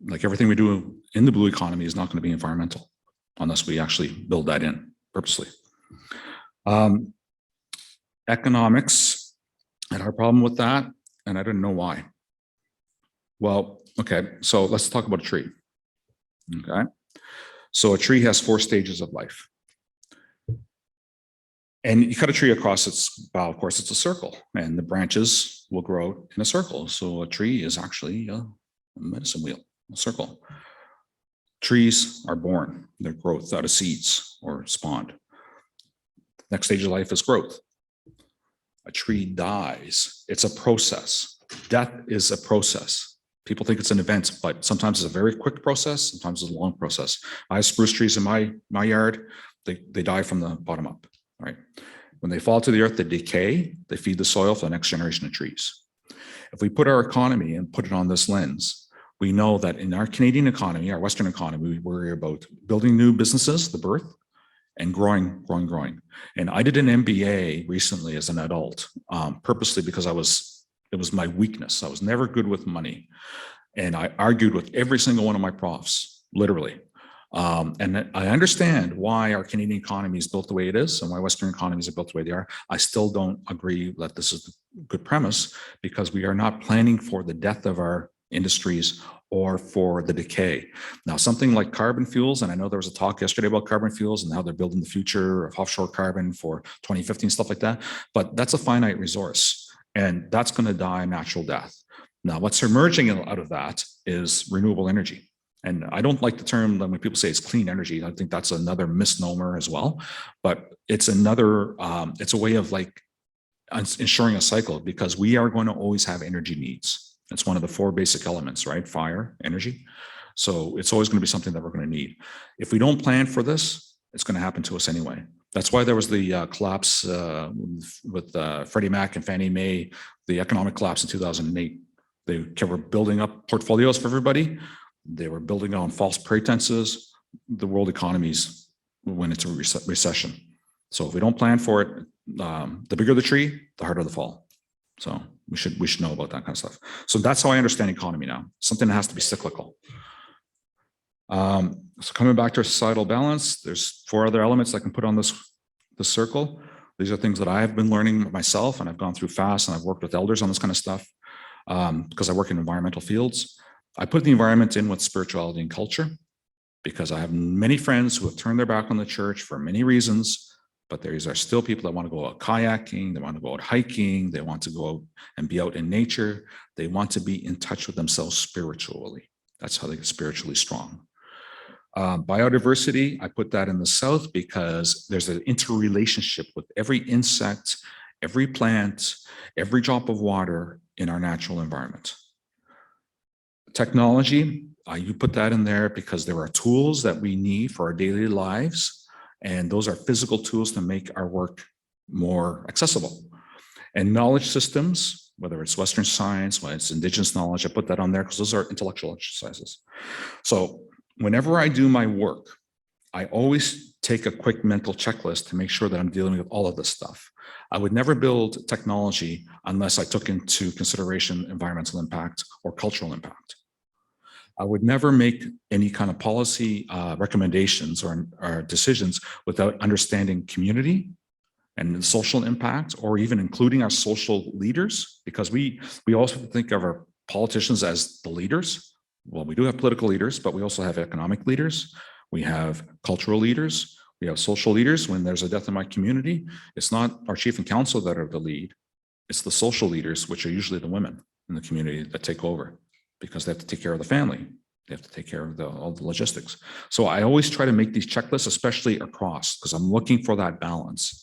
like everything we do in the blue economy is not going to be environmental unless we actually build that in purposely. Economics had our problem with that, and I didn't know why. Well, okay, so let's talk about a tree. Okay, so a tree has 4 stages of life. And you cut a tree across its bough, of course, it's a circle, and the branches will grow in a circle. So a tree is actually a medicine wheel, a circle. Trees are born, their growth out of seeds or spawned. Next stage of life is growth. A tree dies. It's a process. Death is a process. People think it's an event, but sometimes it's a very quick process. Sometimes it's a long process. I have spruce trees in my yard. They die from the bottom up, right? When they fall to the earth, they decay. They feed the soil for the next generation of trees. If we put our economy and put it on this lens, we know that in our Canadian economy, our Western economy, we worry about building new businesses, the birth, and growing. And I did an MBA recently as an adult, purposely because it was my weakness. I was never good with money. And I argued with every single one of my profs, literally. And I understand why our Canadian economy is built the way it is and why Western economies are built the way they are. I still don't agree that this is a good premise because we are not planning for the death of our industries or for the decay. Now, something like carbon fuels, and I know there was a talk yesterday about carbon fuels and how they're building the future of offshore carbon for 2050 and stuff like that, but that's a finite resource and that's going to die a natural death. Now, what's emerging out of that is renewable energy. And I don't like the term when people say it's clean energy. I think that's another misnomer as well, but it's another, it's a way of like ensuring a cycle because we are going to always have energy needs. It's one of the 4 basic elements, right? Fire, energy. So it's always going to be something that we're going to need. If we don't plan for this, it's going to happen to us anyway. That's why there was the collapse with Freddie Mac and Fannie Mae, the economic collapse in 2008. They were building up portfolios for everybody. They were building on false pretenses. The world economies went into recession. So if we don't plan for it, the bigger the tree, the harder the fall. So we should know about that kind of stuff. So that's how I understand economy now. Something that has to be cyclical. So coming back to societal balance, there's 4 other elements I can put on this circle. These are things that I have been learning myself, and I've gone through fast, and I've worked with elders on this kind of stuff because I work in environmental fields. I put the environment in with spirituality and culture because I have many friends who have turned their back on the church for many reasons. But there are still people that want to go out kayaking, they want to go out hiking, they want to go out and be out in nature. They want to be in touch with themselves spiritually. That's how they get spiritually strong. Biodiversity, I put that in the south because there's an interrelationship with every insect, every plant, every drop of water in our natural environment. Technology, you put that in there because there are tools that we need for our daily lives. And those are physical tools to make our work more accessible. And knowledge systems, whether it's Western science, whether it's Indigenous knowledge, I put that on there because those are intellectual exercises. So whenever I do my work, I always take a quick mental checklist to make sure that I'm dealing with all of this stuff. I would never build technology unless I took into consideration environmental impact or cultural impact. I would never make any kind of policy recommendations or decisions without understanding community and social impact, or even including our social leaders, because we also think of our politicians as the leaders. Well, we do have political leaders, but we also have economic leaders. We have cultural leaders. We have social leaders. When there's a death in my community, it's not our chief and council that are the lead. It's the social leaders, which are usually the women in the community, that take over, because they have to take care of the family. They have to take care of all the logistics. So I always try to make these checklists, especially across, because I'm looking for that balance.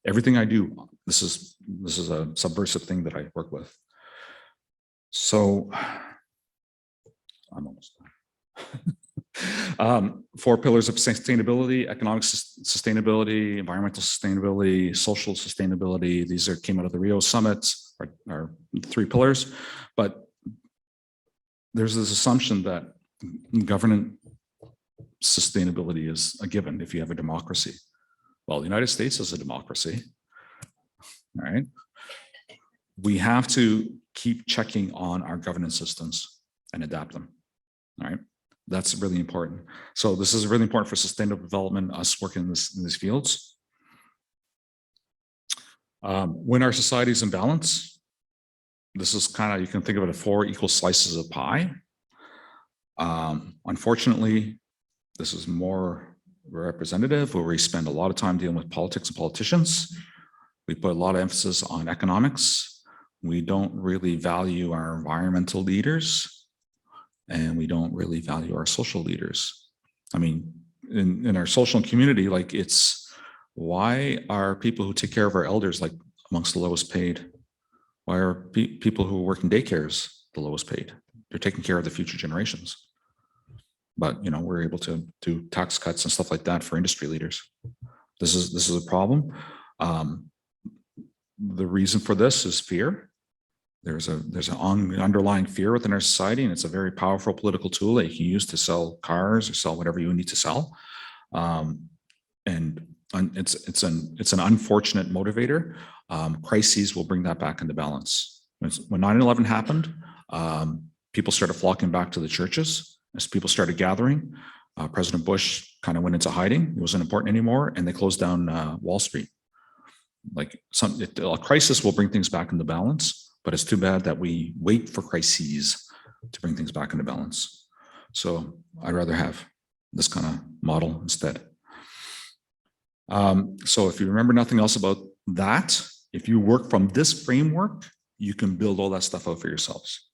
Everything I do, this is a subversive thing that I work with. So I'm almost done. 4 pillars of sustainability: economic sustainability, environmental sustainability, social sustainability. These came out of the Rio Summit, our 3 pillars. But there's this assumption that governance sustainability is a given if you have a democracy. Well, the United States is a democracy, all right? We have to keep checking on our governance systems and adapt them, all right? That's really important. So this is really important for sustainable development, us working in these fields. When our society is in balance, this is kind of, you can think of it as 4 equal slices of pie. Unfortunately, this is more representative, where we spend a lot of time dealing with politics and politicians. We put a lot of emphasis on economics. We don't really value our environmental leaders, and we don't really value our social leaders. I mean, in our social community, like, it's, why are people who take care of our elders like amongst the lowest paid? Why are people who work in daycares the lowest paid? They're taking care of the future generations. But, you know, we're able to do tax cuts and stuff like that for industry leaders. This is a problem. The reason for this is fear. There's an underlying fear within our society, and it's a very powerful political tool that you can use to sell cars or sell whatever you need to sell. And it's an unfortunate motivator. Crises will bring that back into balance. When 9/11 happened, people started flocking back to the churches. As people started gathering, President Bush kind of went into hiding. It wasn't important anymore, and they closed down Wall Street. Like, a crisis will bring things back into balance, but it's too bad that we wait for crises to bring things back into balance. So I'd rather have this kind of model instead. So if you remember nothing else about that, if you work from this framework, you can build all that stuff out for yourselves,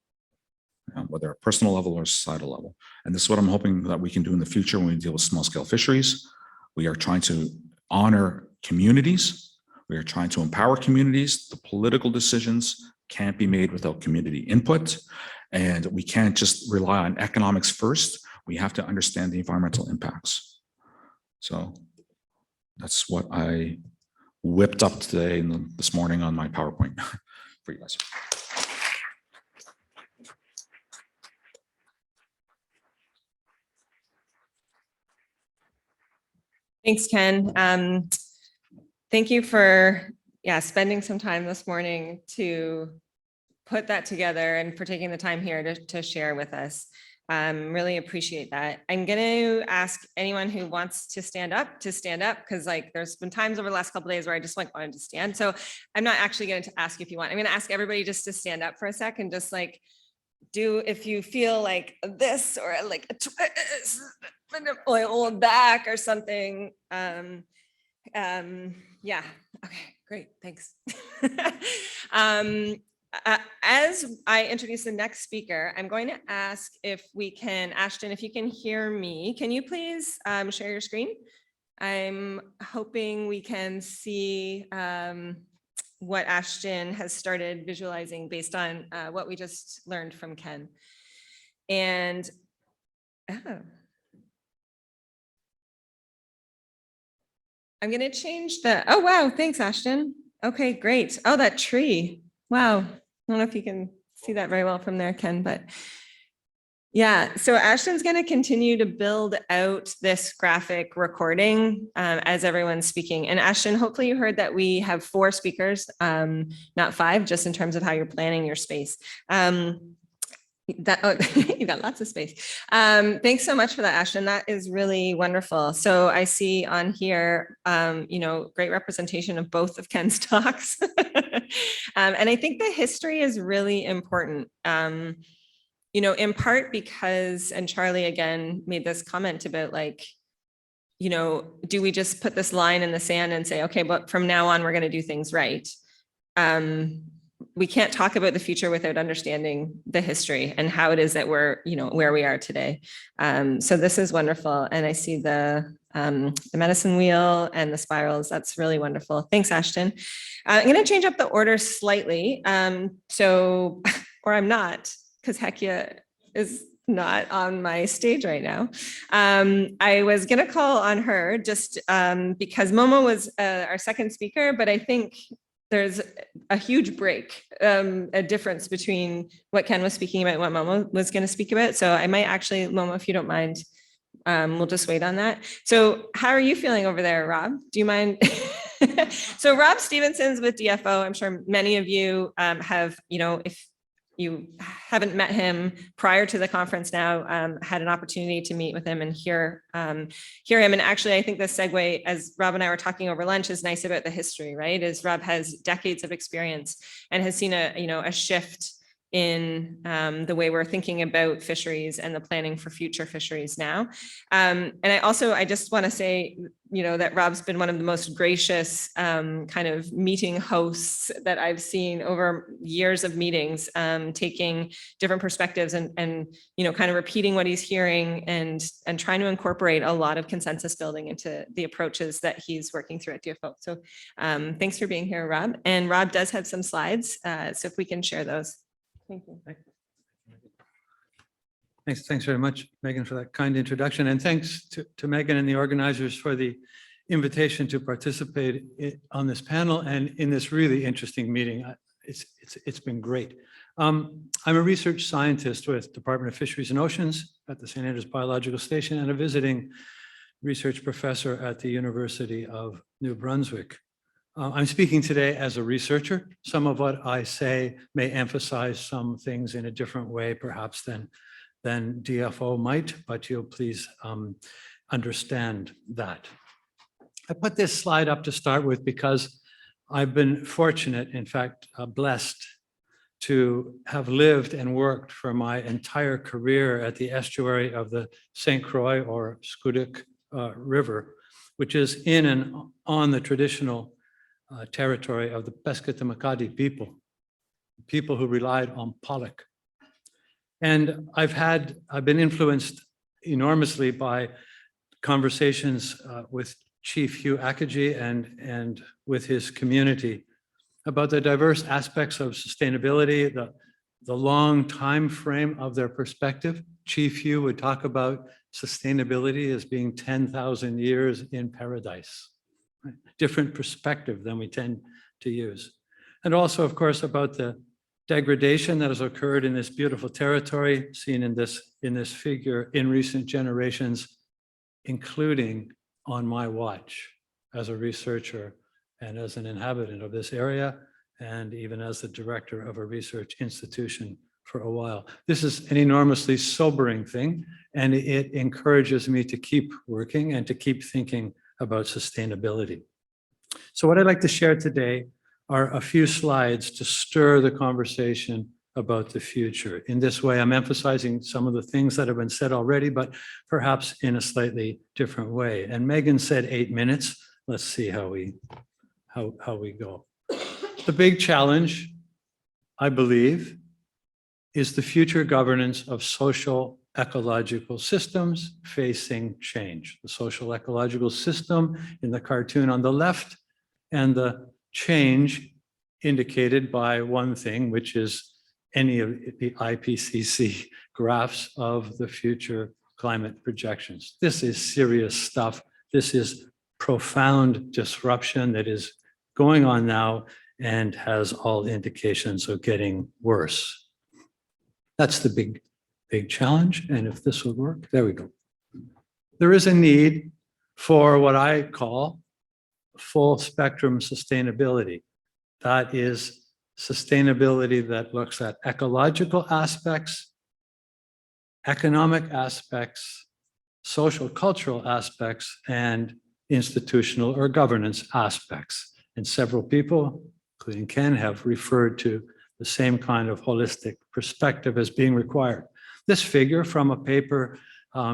whether at a personal level or societal level. And this is what I'm hoping that we can do in the future when we deal with small scale fisheries. We are trying to honor communities. We are trying to empower communities. The political decisions can't be made without community input. And we can't just rely on economics first. We have to understand the environmental impacts. So that's what I whipped up today this morning on my PowerPoint for you guys. Thanks, Ken. Thank you for spending some time this morning to put that together and for taking the time here to share with us. Really appreciate that. I'm going to ask anyone who wants to stand up because like there's been times over the last couple of days where I just like wanted to stand. So I'm not actually going to ask if you want. I'm going to ask everybody just to stand up for a sec and just like do, if you feel like this or like a twist, hold back or something. Yeah. Okay, great. Thanks. As I introduce the next speaker, I'm going to ask if we can, Ashton, if you can hear me, can you please share your screen? I'm hoping we can see what Ashton has started visualizing based on what we just learned from Ken. And I'm going to change oh, wow. Thanks, Ashton. Okay, great. Oh, that tree. Wow. I don't know if you can see that very well from there, Ken, but Yeah, so Ashton's going to continue to build out this graphic recording as everyone's speaking. And Ashton, hopefully you heard that we have 4 speakers, not 5, just in terms of how you're planning your space. You got lots of space. Thanks so much for that, Ashton. That is really wonderful. So I see on here, great representation of both of Ken's talks. And I think the history is really important. In part because, and Charlie again made this comment about do we just put this line in the sand and say, okay, but from now on, we're going to do things right. We can't talk about the future without understanding the history and how it is that we're, where we are today. So this is wonderful. And I see the medicine wheel and the spirals. That's really wonderful. Thanks, Ashton. I'm going to change up the order slightly. Or I'm not, because Hekia is not on my stage right now. I was going to call on her just because Momo was our second speaker, but I think there's a huge break, a difference between what Ken was speaking about and what Momo was going to speak about. So I might actually, Momo, if you don't mind, we'll just wait on that. So how are you feeling over there, Rob? Do you mind? So Rob Stevenson's with DFO. I'm sure many of you have, if you haven't met him prior to the conference now, had an opportunity to meet with him and hear him. And actually, I think the segue, as Rob and I were talking over lunch, is nice about the history, right? Is Rob has decades of experience and has seen a shift in the way we're thinking about fisheries and the planning for future fisheries now. And I just want to say, that Rob's been one of the most gracious kind of meeting hosts that I've seen over years of meetings, taking different perspectives and kind of repeating what he's hearing and trying to incorporate a lot of consensus building into the approaches that he's working through at DFO. So thanks for being here, Rob. And Rob does have some slides, so if we can share those. Thank you. Thanks very much, Megan, for that kind introduction. And thanks to Megan and the organizers for the invitation to participate on this panel and in this really interesting meeting. It's been great. I'm a research scientist with Department of Fisheries and Oceans at the St. Andrews Biological Station and a visiting research professor at the University of New Brunswick. I'm speaking today as a researcher. Some of what I say may emphasize some things in a different way, perhaps than DFO might, but you'll please understand that. I put this slide up to start with because I've been fortunate, in fact, blessed to have lived and worked for my entire career at the estuary of the St. Croix or Scoodic River, which is in and on the traditional territory of the Pescatamakati people who relied on pollock. And I've been influenced enormously by conversations with Chief Hugh Akaji and with his community about the diverse aspects of sustainability, the long time frame of their perspective. Chief Hugh would talk about sustainability as being 10,000 years in paradise. Different perspective than we tend to use. And also, of course, about the degradation that has occurred in this beautiful territory, seen in this figure in recent generations, including on my watch as a researcher and as an inhabitant of this area, and even as the director of a research institution for a while. This is an enormously sobering thing, and it encourages me to keep working and to keep thinking about sustainability. So what I'd like to share today are a few slides to stir the conversation about the future. In this way, I'm emphasizing some of the things that have been said already, but perhaps in a slightly different way. And Megan said 8 minutes. Let's see how we go. The big challenge, I believe, is the future governance of social ecological systems facing change. The social ecological system in the cartoon on the left, and the change indicated by one thing, which is any of the IPCC graphs of the future climate projections. This is serious stuff. This is profound disruption that is going on now and has all indications of getting worse. That's the big big challenge. And if this would work, there we go. There is a need for what I call full spectrum sustainability. That is sustainability that looks at ecological aspects, economic aspects, social cultural aspects, and institutional or governance aspects. And several people, including Ken, have referred to the same kind of holistic perspective as being required. This figure from a paper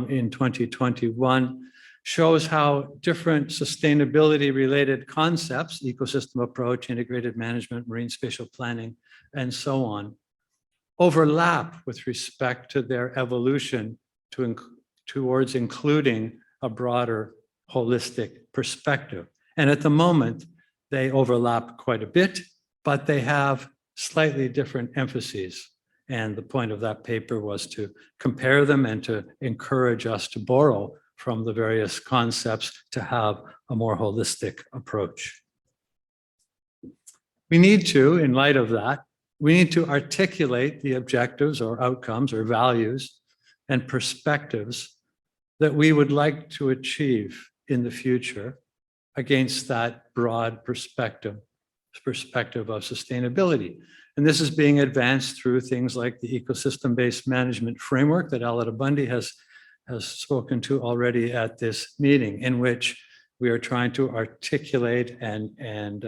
in 2021 shows how different sustainability related concepts, ecosystem approach, integrated management, marine spatial planning, and so on, overlap with respect to their evolution towards including a broader holistic perspective. And at the moment, they overlap quite a bit, but they have slightly different emphases. And the point of that paper was to compare them and to encourage us to borrow from the various concepts to have a more holistic approach. We need to, in light of that, we need to articulate the objectives or outcomes or values and perspectives that we would like to achieve in the future against that broad perspective of sustainability. And this is being advanced through things like the ecosystem-based management framework that Alida Bundy has spoken to already at this meeting, in which we are trying to articulate and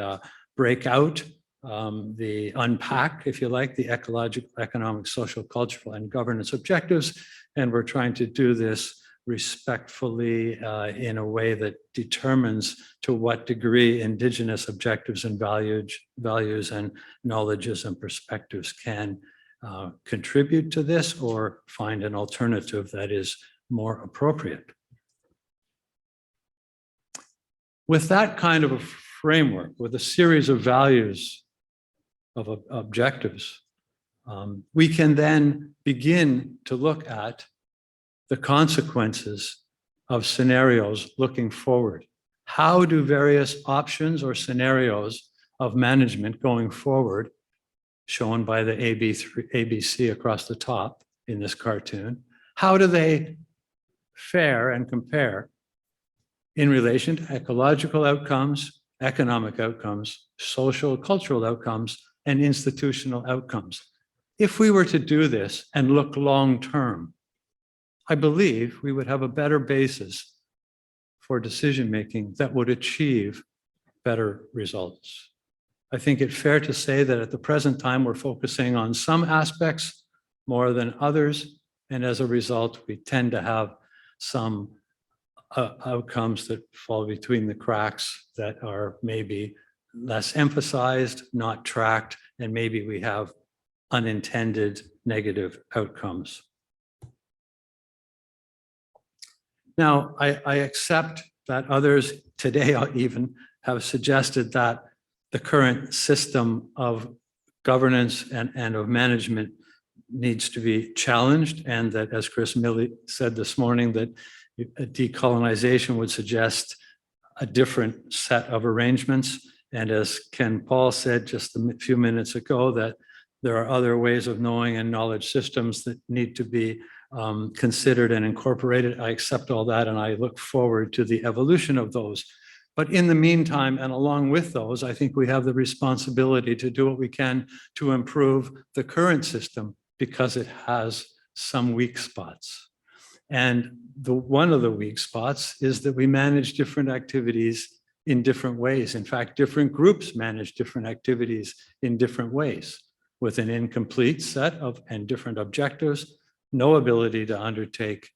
break out unpack, if you like, the ecological, economic, social, cultural, and governance objectives. And we're trying to do this respectfully in a way that determines to what degree Indigenous objectives and values and knowledges and perspectives can contribute to this or find an alternative that is more appropriate. With that kind of a framework, with a series of values, of objectives, we can then begin to look at the consequences of scenarios looking forward. How do various options or scenarios of management going forward, shown by the ABC across the top in this cartoon, how do they fare and compare in relation to ecological outcomes, economic outcomes, social, cultural outcomes, and institutional outcomes? If we were to do this and look long-term, I believe we would have a better basis for decision-making that would achieve better results. I think it's fair to say that at the present time, we're focusing on some aspects more than others. And as a result, we tend to have some outcomes that fall between the cracks that are maybe less emphasized, not tracked, and maybe we have unintended negative outcomes. Now, I accept that others today even have suggested that the current system of governance and of management needs to be challenged, and that, as Chris Milley said this morning, that a decolonization would suggest a different set of arrangements. And as Ken Paul said just a few minutes ago, that there are other ways of knowing and knowledge systems that need to be considered and incorporated. I accept all that, and I look forward to the evolution of those. But in the meantime, and along with those, I think we have the responsibility to do what we can to improve the current system, because it has some weak spots. And one of the weak spots is that we manage different activities in different ways. In fact, different groups manage different activities in different ways, with an incomplete set of and different objectives, no ability to undertake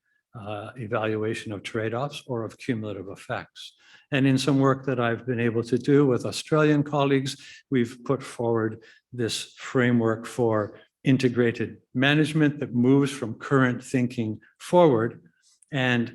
evaluation of trade-offs or of cumulative effects. And in some work that I've been able to do with Australian colleagues, we've put forward this framework for integrated management that moves from current thinking forward and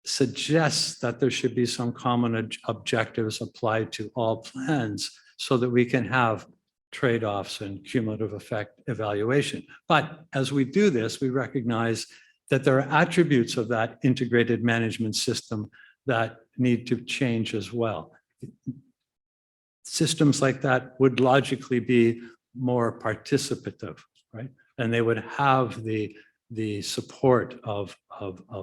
suggests that there should be some common objectives applied to all plans so that we can have trade-offs and cumulative effect evaluation. But as we do this, we recognize that there are attributes of that integrated management system that need to change as well. Systems like that would logically be more participative, right? And they would have the the support of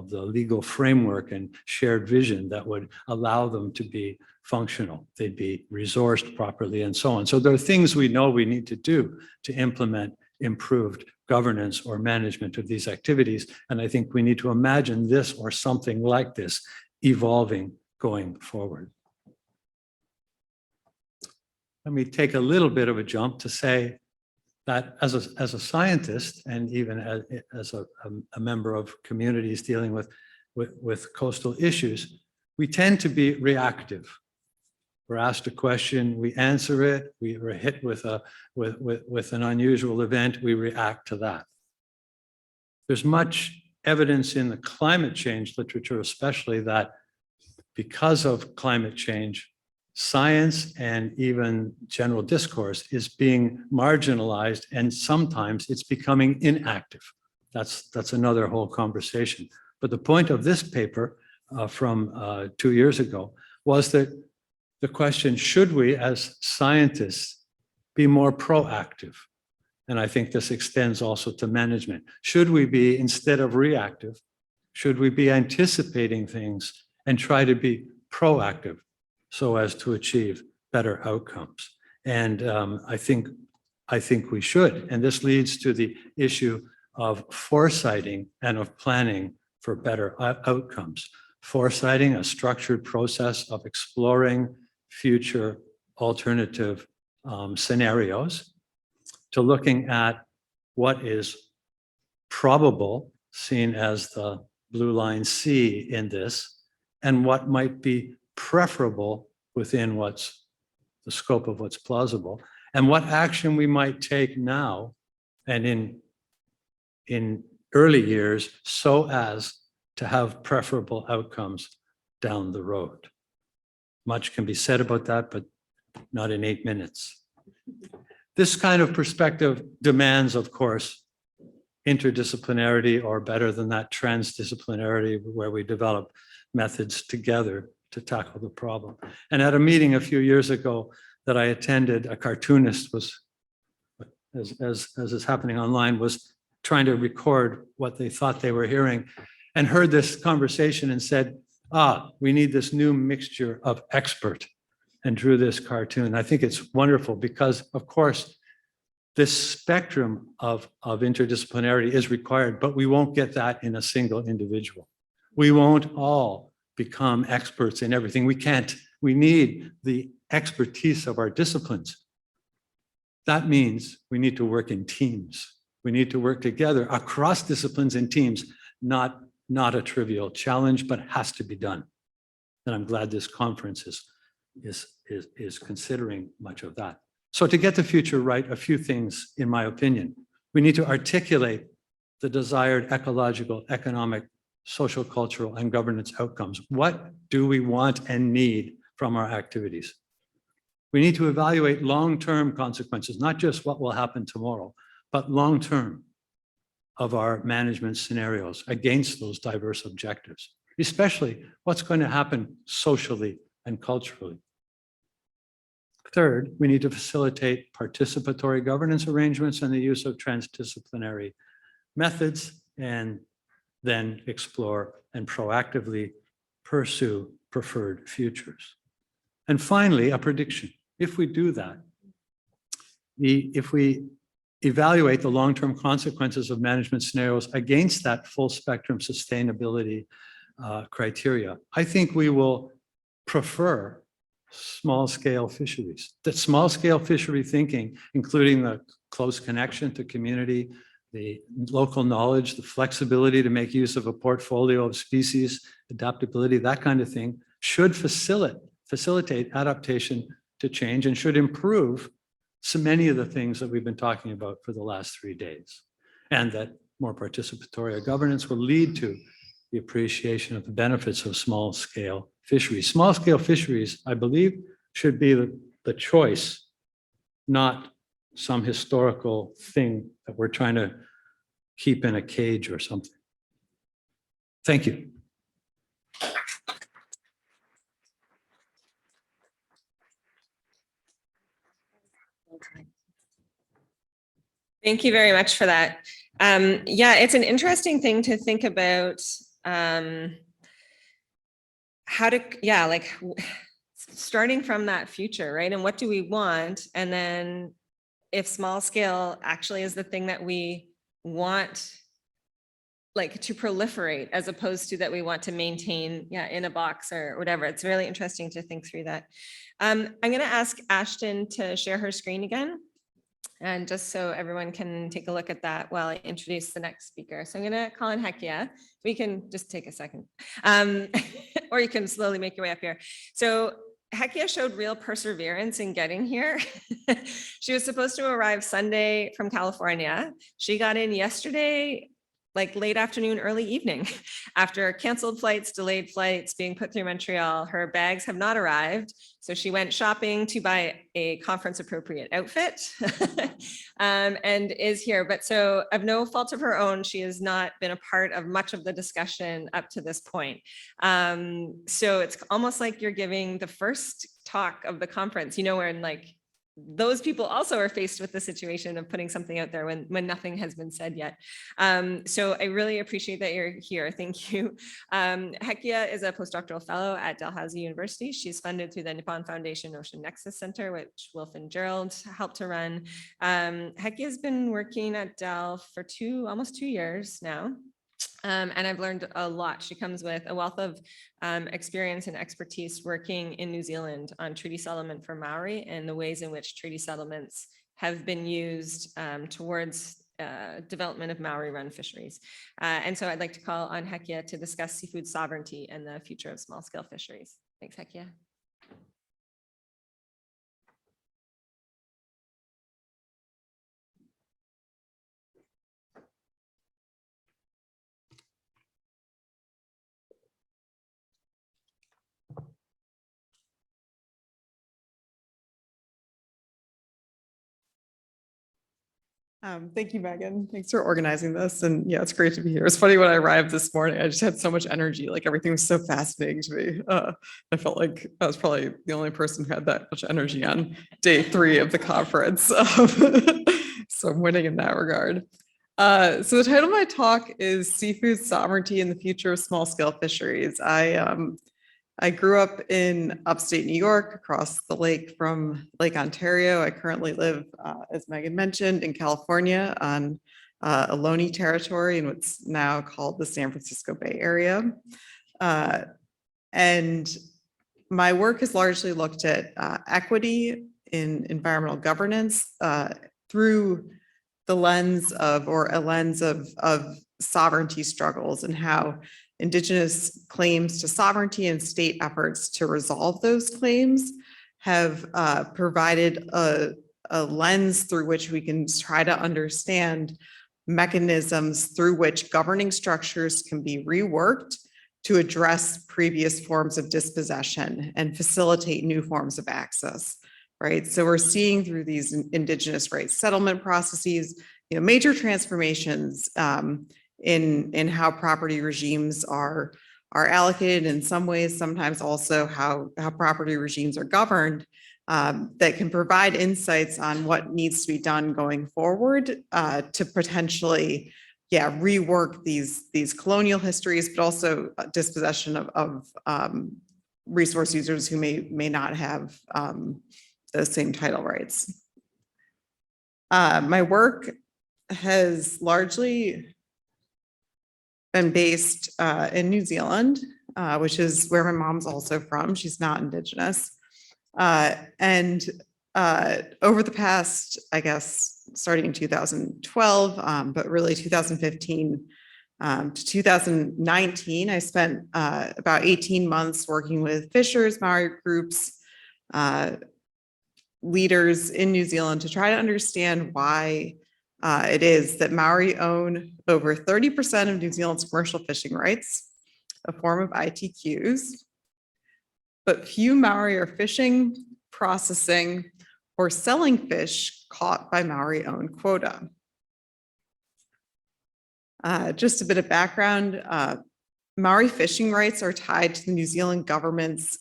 the legal framework and shared vision that would allow them to be functional. They'd be resourced properly and so on. So there are things we know we need to do to implement improved governance or management of these activities. And I think we need to imagine this or something like this evolving going forward. Let me take a little bit of a jump to say that as a scientist and even as a member of communities dealing with coastal issues, we tend to be reactive. We're asked a question, we answer it, we are hit with an unusual event, we react to that. There's much evidence in the climate change literature, especially, that because of climate change, science and even general discourse is being marginalized, and sometimes it's becoming inactive. That's another whole conversation. But the point of this paper from 2 years ago was that the question, should we as scientists be more proactive? And I think this extends also to management. Should we be, instead of reactive, should we be anticipating things and try to be proactive so as to achieve better outcomes? And I think we should. And this leads to the issue of foresighting and of planning for better outcomes. Foresighting, a structured process of exploring future alternative scenarios, to looking at what is probable, seen as the blue line C in this, and what might be preferable within what's the scope of what's plausible, and what action we might take now and in early years so as to have preferable outcomes down the road. Much can be said about that, but not in 8 minutes. This kind of perspective demands, of course, interdisciplinarity, or better than that, transdisciplinarity, where we develop methods together to tackle the problem. And at a meeting a few years ago that I attended, a cartoonist was, as is happening online, was trying to record what they thought they were hearing, and heard this conversation and said, we need this new mixture of expert, and drew this cartoon. I think it's wonderful because, of course, this spectrum of interdisciplinarity is required, but we won't get that in a single individual. We won't all become experts in everything. We can't. We need the expertise of our disciplines. That means we need to work in teams. We need to work together across disciplines and teams, not a trivial challenge, but has to be done. And I'm glad this conference is considering much of that. So to get the future right, a few things, in my opinion. We need to articulate the desired ecological, economic, social, cultural, and governance outcomes. What do we want and need from our activities? We need to evaluate long-term consequences, not just what will happen tomorrow, but long-term of our management scenarios against those diverse objectives, especially what's going to happen socially and culturally. Third, we need to facilitate participatory governance arrangements and the use of transdisciplinary methods, and then explore and proactively pursue preferred futures. And finally, a prediction. If we do that, if we evaluate the long-term consequences of management scenarios against that full spectrum sustainability criteria, I think we will prefer small-scale fisheries. That small-scale fishery thinking, including the close connection to community, the local knowledge, the flexibility to make use of a portfolio of species, adaptability, that kind of thing, should facilitate adaptation to change, and should improve so many of the things that we've been talking about for the last 3 days. And that more participatory governance will lead to the appreciation of the benefits of small-scale fisheries. Small-scale fisheries, I believe, should be the choice, not some historical thing that we're trying to keep in a cage or something. Thank you. Thank you very much for that. Yeah, it's an interesting thing to think about. How to, yeah, like starting from that future, right? And what do we want? And then if small scale actually is the thing that we want, like to proliferate, as opposed to that we want to maintain, yeah, in a box or whatever. It's really interesting to think through that. I'm going to ask Ashton to share her screen again. And just so everyone can take a look at that while I introduce the next speaker. So I'm going to call in Hekia. We can just take a second, or you can slowly make your way up here. So Hekia showed real perseverance in getting here. She was supposed to arrive Sunday from California. She got in yesterday, like late afternoon, early evening, after canceled flights, delayed flights, being put through Montreal. Her bags have not arrived. So she went shopping to buy a conference appropriate outfit and is here. But so of no fault of her own, she has not been a part of much of the discussion up to this point. So it's almost like you're giving the first talk of the conference, you know, where in like, those people also are faced with the situation of putting something out there when nothing has been said yet. So I really appreciate that you're here. Thank you. Hekia is a postdoctoral fellow at Dalhousie University. She's funded through the Nippon Foundation Ocean Nexus Center, which Wilf and Gerald helped to run. Hekia has been working at Dal for almost 2 years now. And I've learned a lot. She comes with a wealth of experience and expertise working in New Zealand on treaty settlement for Maori and the ways in which treaty settlements have been used towards development of Maori-run fisheries. And so I'd like to call on Hekia to discuss seafood sovereignty and the future of small-scale fisheries. Thanks, Hekia. Thank you, Megan. Thanks for organizing this. And yeah, it's great to be here. It's funny when I arrived this morning, I just had so much energy. Like everything was so fascinating to me. I felt like I was probably the only person who had that much energy on day 3 of the conference. So I'm winning in that regard. So the title of my talk is Seafood Sovereignty and the Future of Small Scale Fisheries. I grew up in upstate New York, across the lake from Lake Ontario. I currently live, as Megan mentioned, in California on Ohlone territory in what's now called the San Francisco Bay Area. And my work has largely looked at equity in environmental governance through the lens of sovereignty struggles and how Indigenous claims to sovereignty and state efforts to resolve those claims have provided a lens through which we can try to understand mechanisms through which governing structures can be reworked to address previous forms of dispossession and facilitate new forms of access, right? So we're seeing through these Indigenous rights settlement processes, you know, major transformations in how property regimes are allocated in some ways, sometimes also how property regimes are governed, that can provide insights on what needs to be done going forward to potentially, rework these colonial histories, but also dispossession of resource users who may not have those same title rights. My work has largely been based in New Zealand, which is where my mom's also from. She's not Indigenous. And over the past, I guess, starting in 2012, but really 2015 to 2019, I spent about 18 months working with fishers, Maori groups, leaders in New Zealand to try to understand why it is that Maori own over 30% of New Zealand's commercial fishing rights, a form of ITQs, but few Maori are fishing, processing, or selling fish caught by Maori-owned quota. Just a bit of background, Maori fishing rights are tied to the New Zealand government's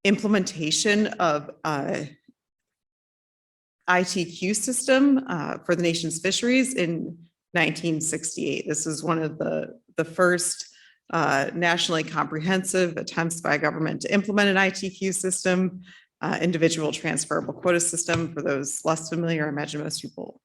implementation of ITQ system for the nation's fisheries in 1968. This is one of the first nationally comprehensive attempts by government to implement an ITQ system, individual transferable quota system. For those less familiar, I imagine most people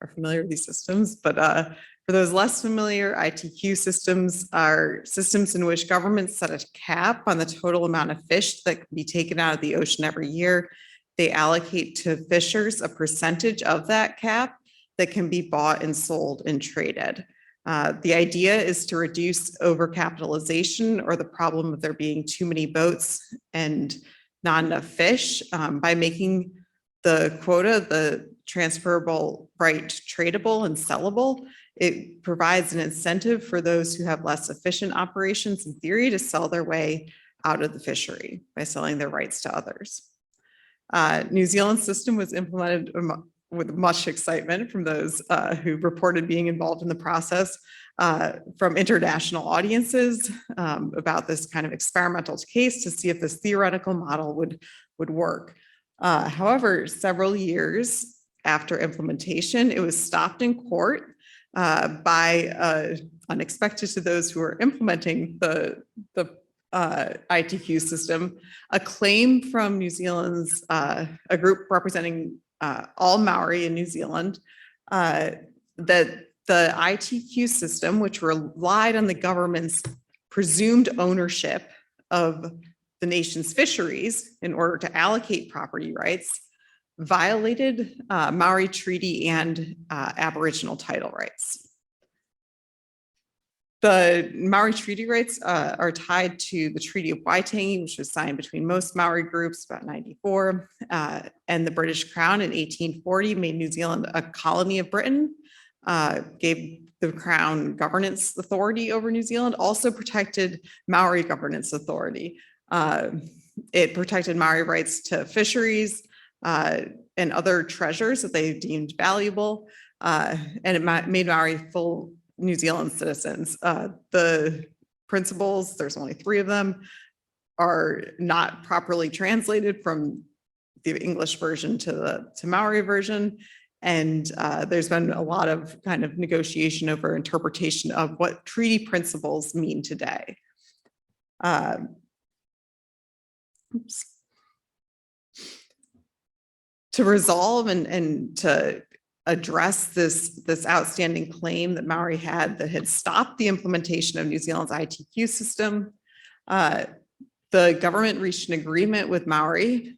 are familiar with these systems, but for those less familiar, ITQ systems are systems in which governments set a cap on the total amount of fish that can be taken out of the ocean every year. They allocate to fishers a percentage of that cap that can be bought and sold and traded. The idea is to reduce overcapitalization or the problem of there being too many boats and not enough fish by making the quota, the transferable right, tradable and sellable. It provides an incentive for those who have less efficient operations in theory to sell their way out of the fishery by selling their rights to others. New Zealand's system was implemented with much excitement from those who reported being involved in the process from international audiences about this kind of experimental case to see if this theoretical model would work. However, several years after implementation, it was stopped in court by unexpected to those who were implementing the ITQ system, a claim from New Zealand's, a group representing all Maori in New Zealand, that the ITQ system, which relied on the government's presumed ownership of the nation's fisheries in order to allocate property rights, violated Maori treaty and Aboriginal title rights. The Maori treaty rights are tied to the Treaty of Waitangi, which was signed between most Maori groups about 94, and the British Crown in 1840 made New Zealand a colony of Britain, gave the Crown governance authority over New Zealand, also protected Maori governance authority. It protected Maori rights to fisheries and other treasures that they deemed valuable, and it made Maori full New Zealand citizens. The principles, there's only 3 of them, are not properly translated from the English version to the Maori version. And there's been a lot of kind of negotiation over interpretation of what treaty principles mean today. To resolve and to address this outstanding claim that Maori had that had stopped the implementation of New Zealand's ITQ system, the government reached an agreement with Maori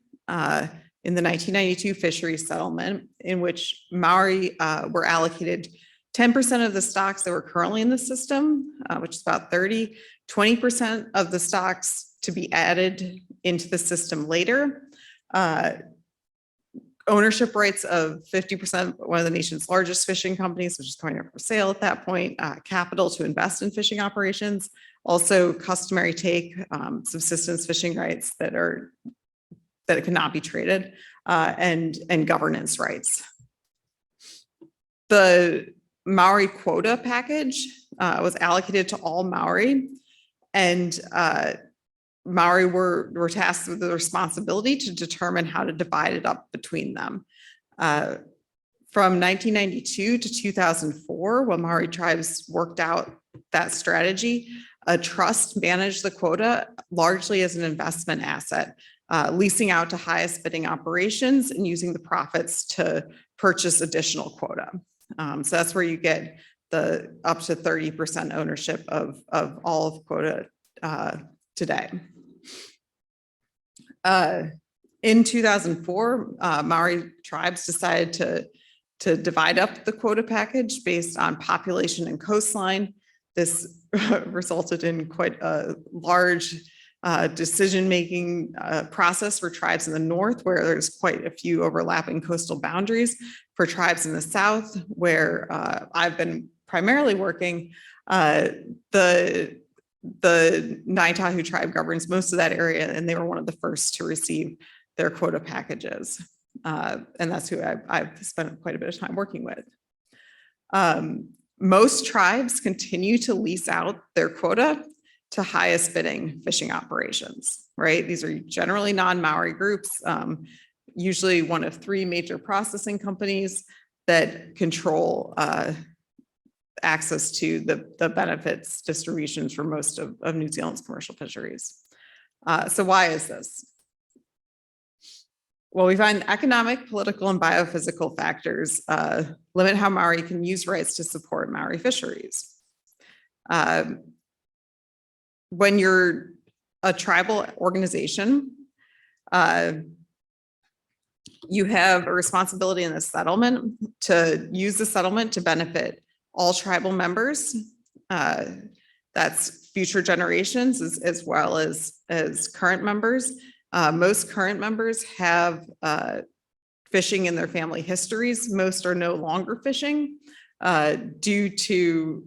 in the 1992 fisheries settlement, in which Maori were allocated 10% of the stocks that were currently in the system, which is about 30, 20% of the stocks to be added into the system later. Ownership rights of 50%, one of the nation's largest fishing companies, which is coming up for sale at that point, capital to invest in fishing operations, also customary take, subsistence fishing rights that cannot be traded, and governance rights. The Maori quota package was allocated to all Maori, and Maori were tasked with the responsibility to determine how to divide it up between them. From 1992 to 2004, while Maori tribes worked out that strategy, a trust managed the quota largely as an investment asset, leasing out to highest bidding operations and using the profits to purchase additional quota. So that's where you get the up to 30% ownership of all of quota today. In 2004, Maori tribes decided to divide up the quota package based on population and coastline. This resulted in quite a large decision-making process for tribes in the north, where there's quite a few overlapping coastal boundaries. For tribes in the south, where I've been primarily working, the Ngaitahu tribe governs most of that area, and they were one of the first to receive their quota packages. And that's who I've spent quite a bit of time working with. Most tribes continue to lease out their quota to highest bidding fishing operations, right? These are generally non-Maori groups, usually one of 3 major processing companies that control access to the benefits distributions for most of New Zealand's commercial fisheries. So why is this? Well, we find economic, political, and biophysical factors limit how Maori can use rights to support Maori fisheries. When you're a tribal organization, you have a responsibility in the settlement to use the settlement to benefit all tribal members. That's future generations as well as current members. Most current members have fishing in their family histories. Most are no longer fishing due to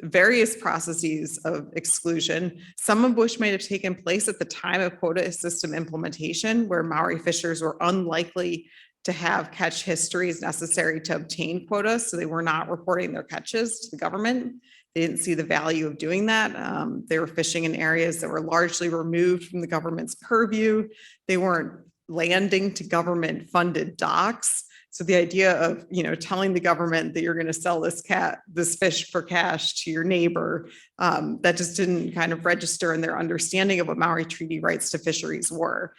various processes of exclusion, some of which might have taken place at the time of quota system implementation, where Maori fishers were unlikely to have catch histories necessary to obtain quotas. So they were not reporting their catches to the government. They didn't see the value of doing that. They were fishing in areas that were largely removed from the government's purview. They weren't landing to government funded docks. So the idea of, telling the government that you're going to sell this fish for cash to your neighbor, that just didn't kind of register in their understanding of what Maori treaty rights to fisheries were.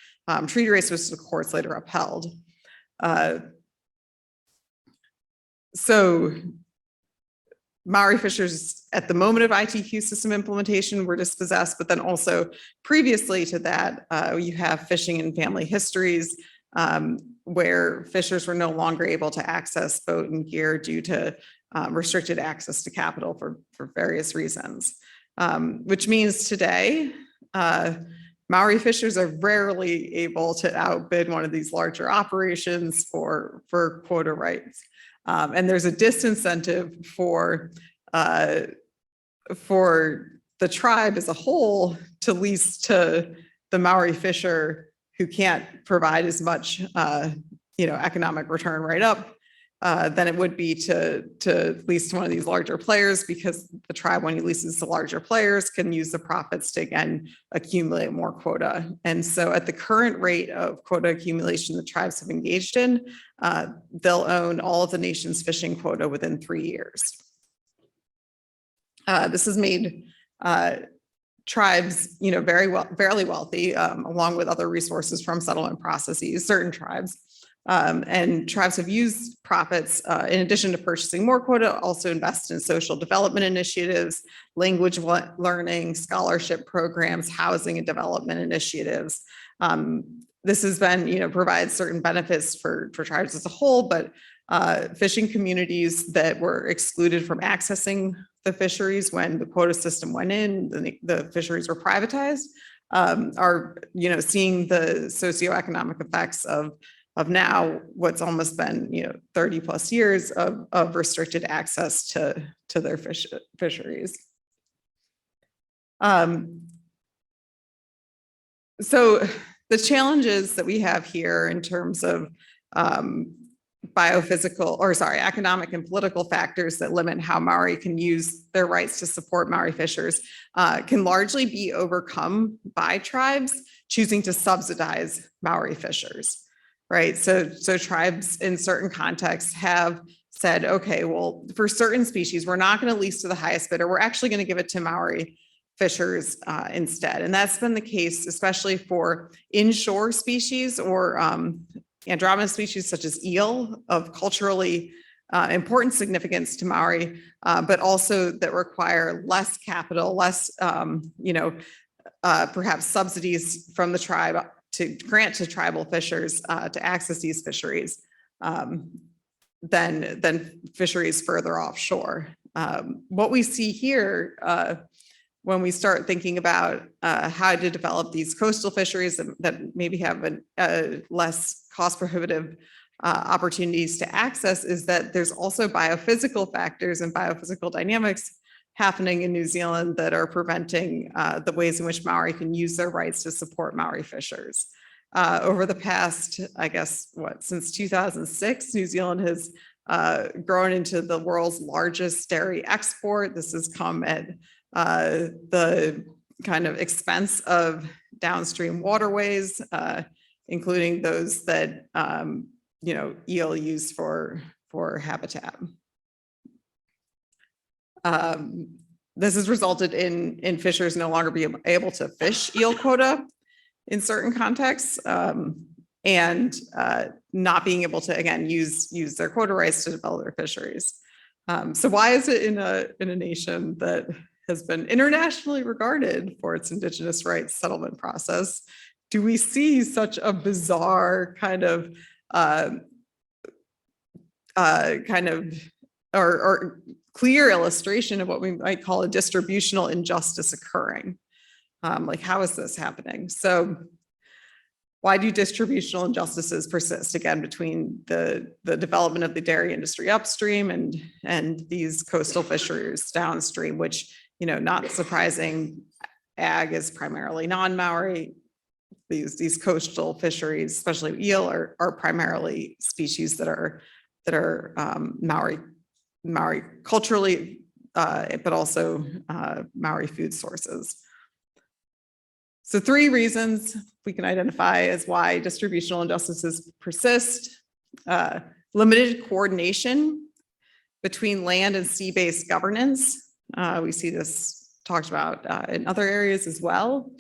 Treaty rights was, of course, later upheld. So Maori fishers at the moment of ITQ system implementation were dispossessed, but then also previously to that, you have fishing in family histories, where fishers were no longer able to access boat and gear due to restricted access to capital for various reasons. Which means today, Maori fishers are rarely able to outbid one of these larger operations for quota rights. And there's a disincentive for the tribe as a whole to lease to the Maori fisher who can't provide as much, economic return right up than it would be to lease to one of these larger players, because the tribe, when he leases to larger players, can use the profits to again accumulate more quota. And so at the current rate of quota accumulation the tribes have engaged in, they'll own all of the nation's fishing quota within 3 years. This has made tribes, fairly wealthy, along with other resources from settlement processes, certain tribes. And tribes have used profits, in addition to purchasing more quota, also invest in social development initiatives, language learning, scholarship programs, housing and development initiatives. This has been, provides certain benefits for tribes as a whole, but fishing communities that were excluded from accessing the fisheries when the quota system went in, the fisheries were privatized, are, seeing the socioeconomic effects of now what's almost been, 30 plus years of restricted access to their fisheries. So the challenges that we have here in terms of economic and political factors that limit how Maori can use their rights to support Maori fishers can largely be overcome by tribes choosing to subsidize Maori fishers, right? So tribes in certain contexts have said, okay, well, for certain species, we're not going to lease to the highest bidder. We're actually going to give it to Maori fishers instead. And that's been the case, especially for inshore species or andromeda species such as eel of culturally important significance to Maori, but also that require less capital, less, perhaps subsidies from the tribe to grant to tribal fishers to access these fisheries than fisheries further offshore. What we see here when we start thinking about how to develop these coastal fisheries that maybe have a less cost prohibitive opportunities to access is that there's also biophysical factors and biophysical dynamics happening in New Zealand that are preventing the ways in which Maori can use their rights to support Maori fishers. Over the past, since 2006, New Zealand has grown into the world's largest dairy export. This has come at the kind of expense of downstream waterways, including those that eel use for habitat. This has resulted in fishers no longer being able to fish eel quota in certain contexts, and not being able to, again, use their quota rights to develop their fisheries. So why is it in a nation that has been internationally regarded for its Indigenous rights settlement process, do we see such a bizarre or clear illustration of what we might call a distributional injustice occurring? Like, how is this happening? So why do distributional injustices persist, again, between the development of the dairy industry upstream and these coastal fisheries downstream, which, not surprising, ag is primarily non-Maori. These coastal fisheries, especially eel, are primarily species that are Maori culturally, but also Maori food sources. So 3 reasons we can identify as why distributional injustices persist. Limited coordination between land and sea-based governance. We see this talked about in other areas as well.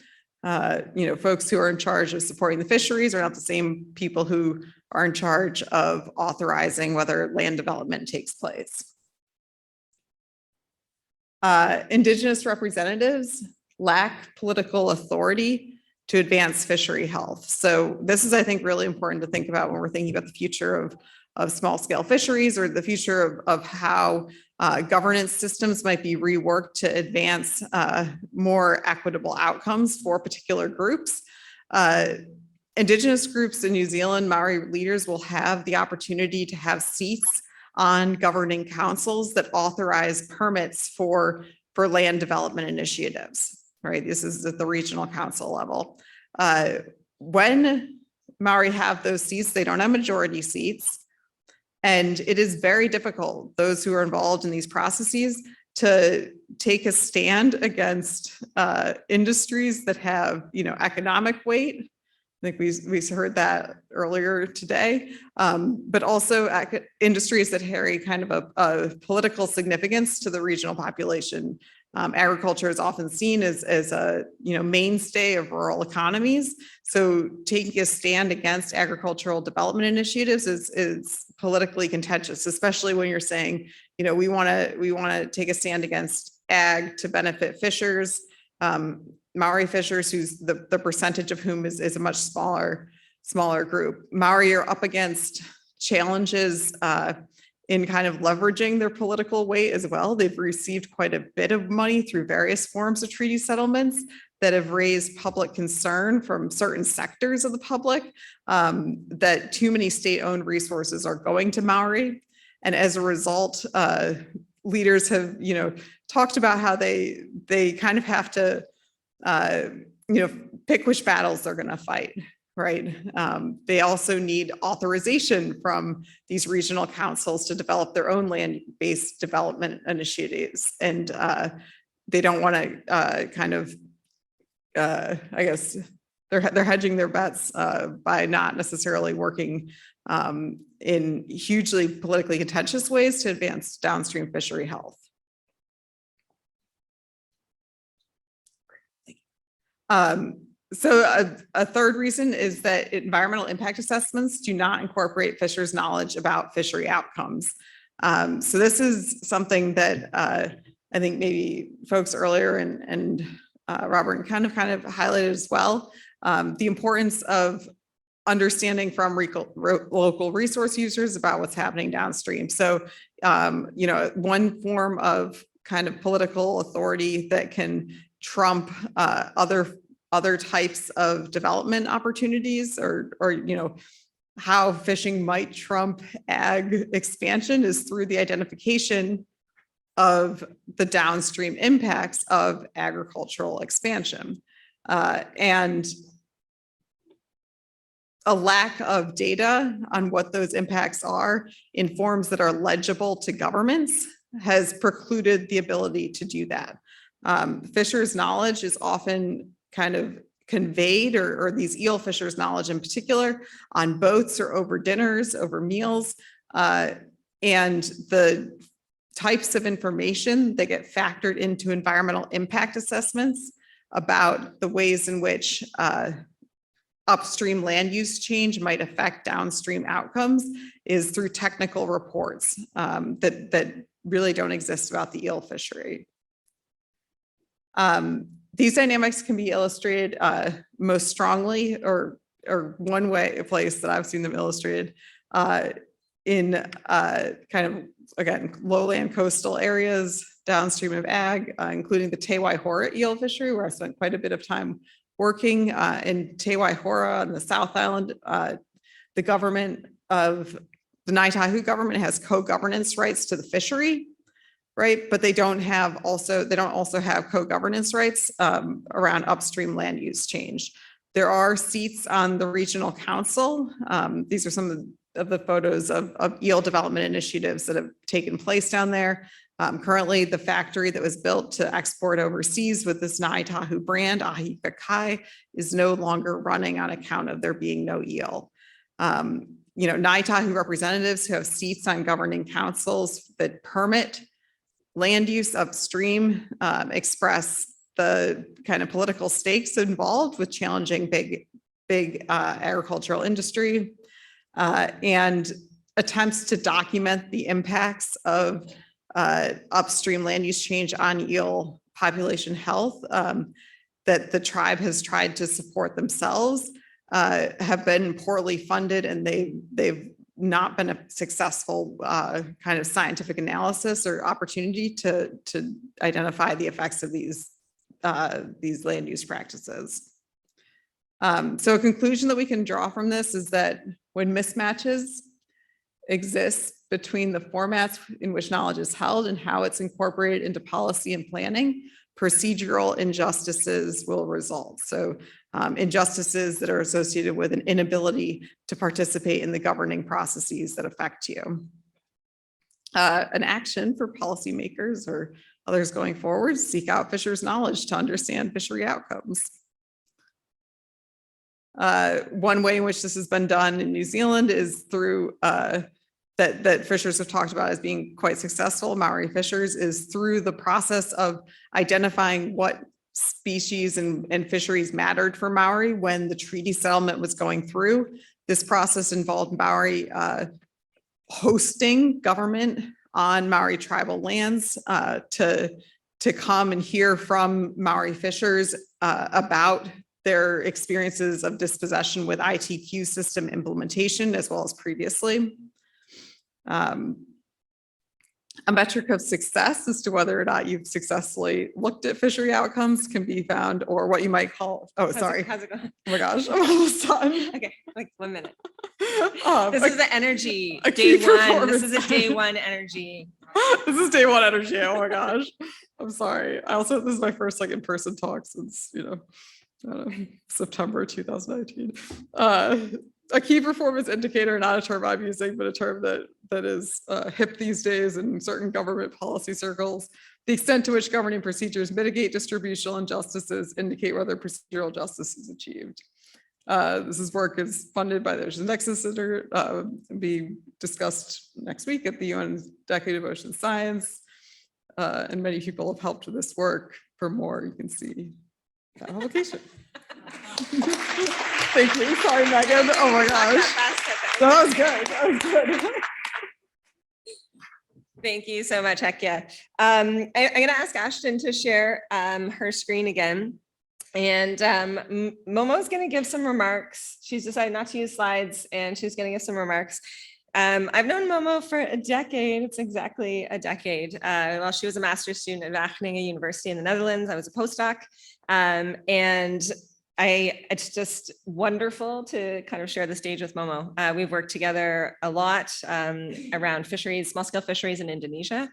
Folks who are in charge of supporting the fisheries are not the same people who are in charge of authorizing whether land development takes place. Indigenous representatives lack political authority to advance fishery health. So this is, I think, really important to think about when we're thinking about the future of small scale fisheries, or the future of how governance systems might be reworked to advance more equitable outcomes for particular groups. Indigenous groups in New Zealand, Maori leaders, will have the opportunity to have seats on governing councils that authorize permits for land development initiatives, right? This is at the regional council level. When Maori have those seats, they don't have majority seats. And it is very difficult, those who are involved in these processes, to take a stand against industries that have, economic weight. I think we heard that earlier today, but also industries that carry kind of a political significance to the regional population. Agriculture is often seen as a mainstay of rural economies. So taking a stand against agricultural development initiatives is politically contentious, especially when you're saying, we want to take a stand against ag to benefit fishers. Maori fishers, who's the percentage of whom is a much smaller group. Maori are up against challenges in kind of leveraging their political weight as well. They've received quite a bit of money through various forms of treaty settlements that have raised public concern from certain sectors of the public, that too many state-owned resources are going to Maori. And as a result, leaders have, talked about how they kind of have to pick which battles they're going to fight, right? They also need authorization from these regional councils to develop their own land-based development initiatives. And they don't want to I guess they're hedging their bets by not necessarily working in hugely politically contentious ways to advance downstream fishery health. So a third reason is that environmental impact assessments do not incorporate fishers' knowledge about fishery outcomes. So this is something that I think maybe folks earlier and Robert kind of highlighted as well. The importance of understanding from local resource users about what's happening downstream. So, one form of kind of political authority that can trump other types of development opportunities, or how fishing might trump ag expansion, is through the identification of the downstream impacts of agricultural expansion. And a lack of data on what those impacts are in forms that are legible to governments has precluded the ability to do that. Fishers' knowledge is often kind of conveyed, or these eel fishers' knowledge in particular, on boats or over dinners, over meals. And the types of information that get factored into environmental impact assessments about the ways in which upstream land use change might affect downstream outcomes is through technical reports that really don't exist about the eel fishery. These dynamics can be illustrated most strongly, or one way, a place that I've seen them illustrated in kind of, again, lowland coastal areas downstream of ag, including the Te-Waihora eel fishery, where I spent quite a bit of time working in Te-Waihora on the South Island. The government of the Ngāi government has co-governance rights to the fishery, right? But they don't also have co-governance rights around upstream land use change. There are seats on the regional council. These are some of the photos of eel development initiatives that have taken place down there. Currently, the factory that was built to export overseas with this Ngāi brand, Ahi Kakai, is no longer running on account of there being no eel. Ngāi representatives who have seats on governing councils that permit land use upstream express the kind of political stakes involved with challenging big agricultural industry and attempts to document the impacts of upstream land use change on eel population health that the tribe has tried to support themselves have been poorly funded, and they've not been a successful kind of scientific analysis or opportunity to identify the effects of these land use practices. So a conclusion that we can draw from this is that when mismatches exist between the formats in which knowledge is held and how it's incorporated into policy and planning, procedural injustices will result. So injustices that are associated with an inability to participate in the governing processes that affect you. An action for policymakers or others going forward, seek out fishers' knowledge to understand fishery outcomes. One way in which this has been done in New Zealand is through that fishers have talked about as being quite successful, Maori fishers, is through the process of identifying what species and fisheries mattered for Maori when the treaty settlement was going through. This process involved Maori hosting government on Maori tribal lands to come and hear from Maori fishers about their experiences of dispossession with ITQ system implementation as well as previously. A metric of success as to whether or not you've successfully looked at fishery outcomes can be found, or what you might call, How's it going? Oh my gosh, I'm almost done. Okay, like 1 minute. Um, This is the energy, a day key one. This performance. is a day one energy. This is day one energy. Oh my gosh. I'm sorry. This is my first in-person talk since, September 2019. A key performance indicator, not a term I'm using, but a term that is hip these days in certain government policy circles. The extent to which governing procedures mitigate distributional injustices indicate whether procedural justice is achieved. This work is funded by the Ocean Nexus Center, be discussed next week at the UN Decade of Ocean Science. And many people have helped with this work. For more, you can see that publication. Thank you. Sorry, Megan. Oh my gosh. That was good. That was good. Thank you so much, Hekia. I'm going to ask Ashton to share her screen again. And Momo's going to give some remarks. She's decided not to use slides, and she's going to give some remarks. I've known Momo for a decade. It's exactly a decade. While she was a master's student at Wageningen University in the Netherlands, I was a postdoc. And it's just wonderful to kind of share the stage with Momo. We've worked together a lot around fisheries, small-scale fisheries in Indonesia.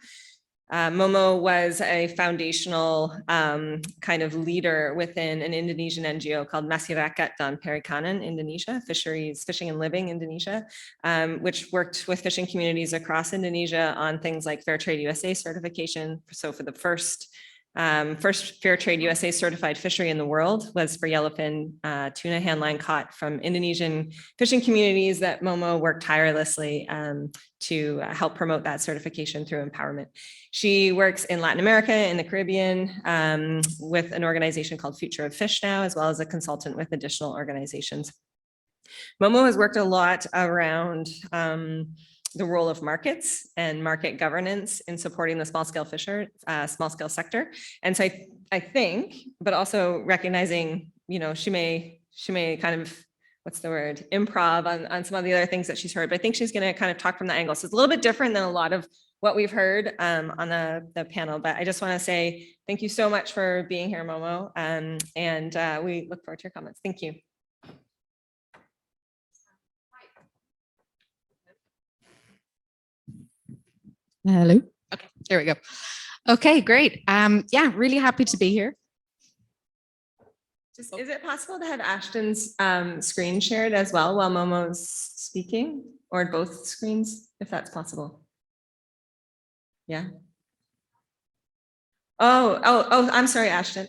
Momo was a foundational kind of leader within an Indonesian NGO called Masyarakat dan Perikanan Indonesia, Fisheries, Fishing and Living Indonesia, which worked with fishing communities across Indonesia on things like Fair Trade USA certification. So for the first First Fair Trade USA certified fishery in the world was for yellowfin tuna handline caught from Indonesian fishing communities that Momo worked tirelessly to help promote that certification through empowerment. She works in Latin America, in the Caribbean, with an organization called Future of Fish now, as well as a consultant with additional organizations. Momo has worked a lot around the role of markets and market governance in supporting the small-scale small-scale sector. And so I think, but also recognizing, you know, she may kind of, what's the word, improv on some of the other things that she's heard, but I think she's going to kind of talk from the angle. So it's a little bit different than a lot of what we've heard on the panel, but I just want to say thank you so much for being here, Momo, and we look forward to your comments. Thank you. Hello. Okay, there we go. Okay, great. Yeah, really happy to be here. Just, is it possible to have Ashton's screen shared as well while Momo's speaking, or both screens, if that's possible? Yeah. Oh, I'm sorry, Ashton.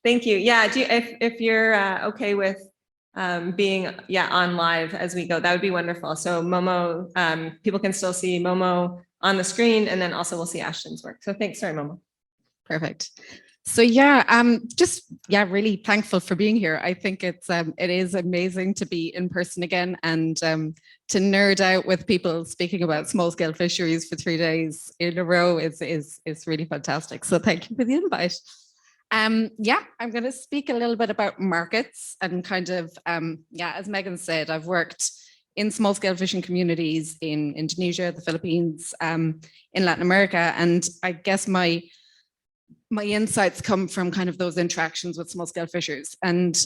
Thank you. Yeah, if you're okay with being on live as we go, that would be wonderful. So Momo, people can still see Momo on the screen, and then also we'll see Ashton's work. So thanks, sorry, Momo. Perfect. So yeah, really thankful for being here. I think it is amazing to be in person again and to nerd out with people speaking about small scale fisheries for 3 days in a row is really fantastic. So thank you for the invite. Yeah, I'm going to speak a little bit about markets and kind of, as Megan said, I've worked in small scale fishing communities in Indonesia, the Philippines, in Latin America. And I guess my insights come from kind of those interactions with small scale fishers. And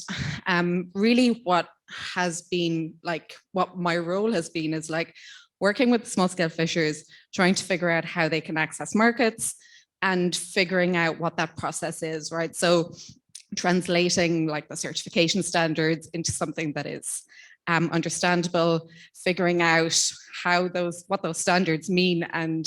really what has been like, what my role has been is like working with small scale fishers, trying to figure out how they can access markets, and figuring out what that process is, right? So translating like the certification standards into something that is understandable, figuring out what those standards mean, and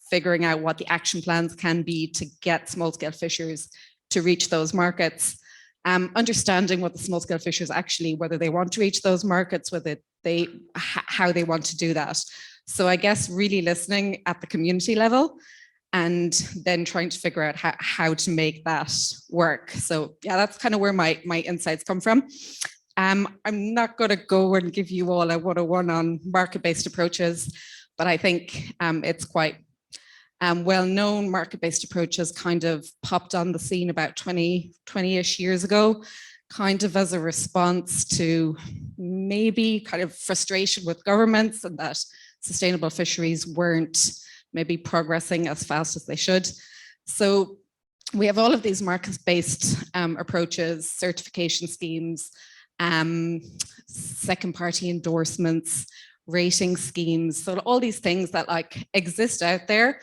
figuring out what the action plans can be to get small scale fishers to reach those markets, understanding what the small scale fishers actually, whether they want to reach those markets, how they want to do that. So I guess really listening at the community level, and then trying to figure out how to make that work. So yeah, that's kind of where my insights come from. I'm not going to go and give you all a 101 on market-based approaches, but I think it's quite well-known. Market-based approaches kind of popped on the scene about 20-ish years ago, kind of as a response to maybe kind of frustration with governments and that sustainable fisheries weren't maybe progressing as fast as they should. So we have all of these market-based approaches, certification schemes, second-party endorsements, rating schemes, so all these things that like exist out there.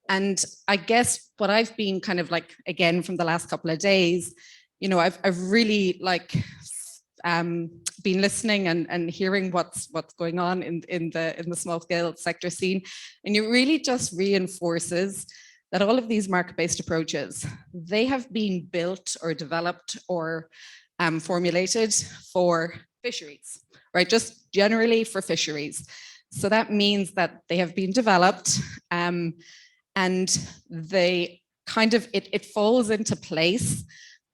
And I guess what I've been kind of like, again, from the last couple of days, you know, I've really like been listening and hearing what's going on in the small scale sector scene, and it really just reinforces that all of these market-based approaches, they have been built or developed or formulated for fisheries, right? Just generally for fisheries. So that means that they have been developed, and they kind of it falls into place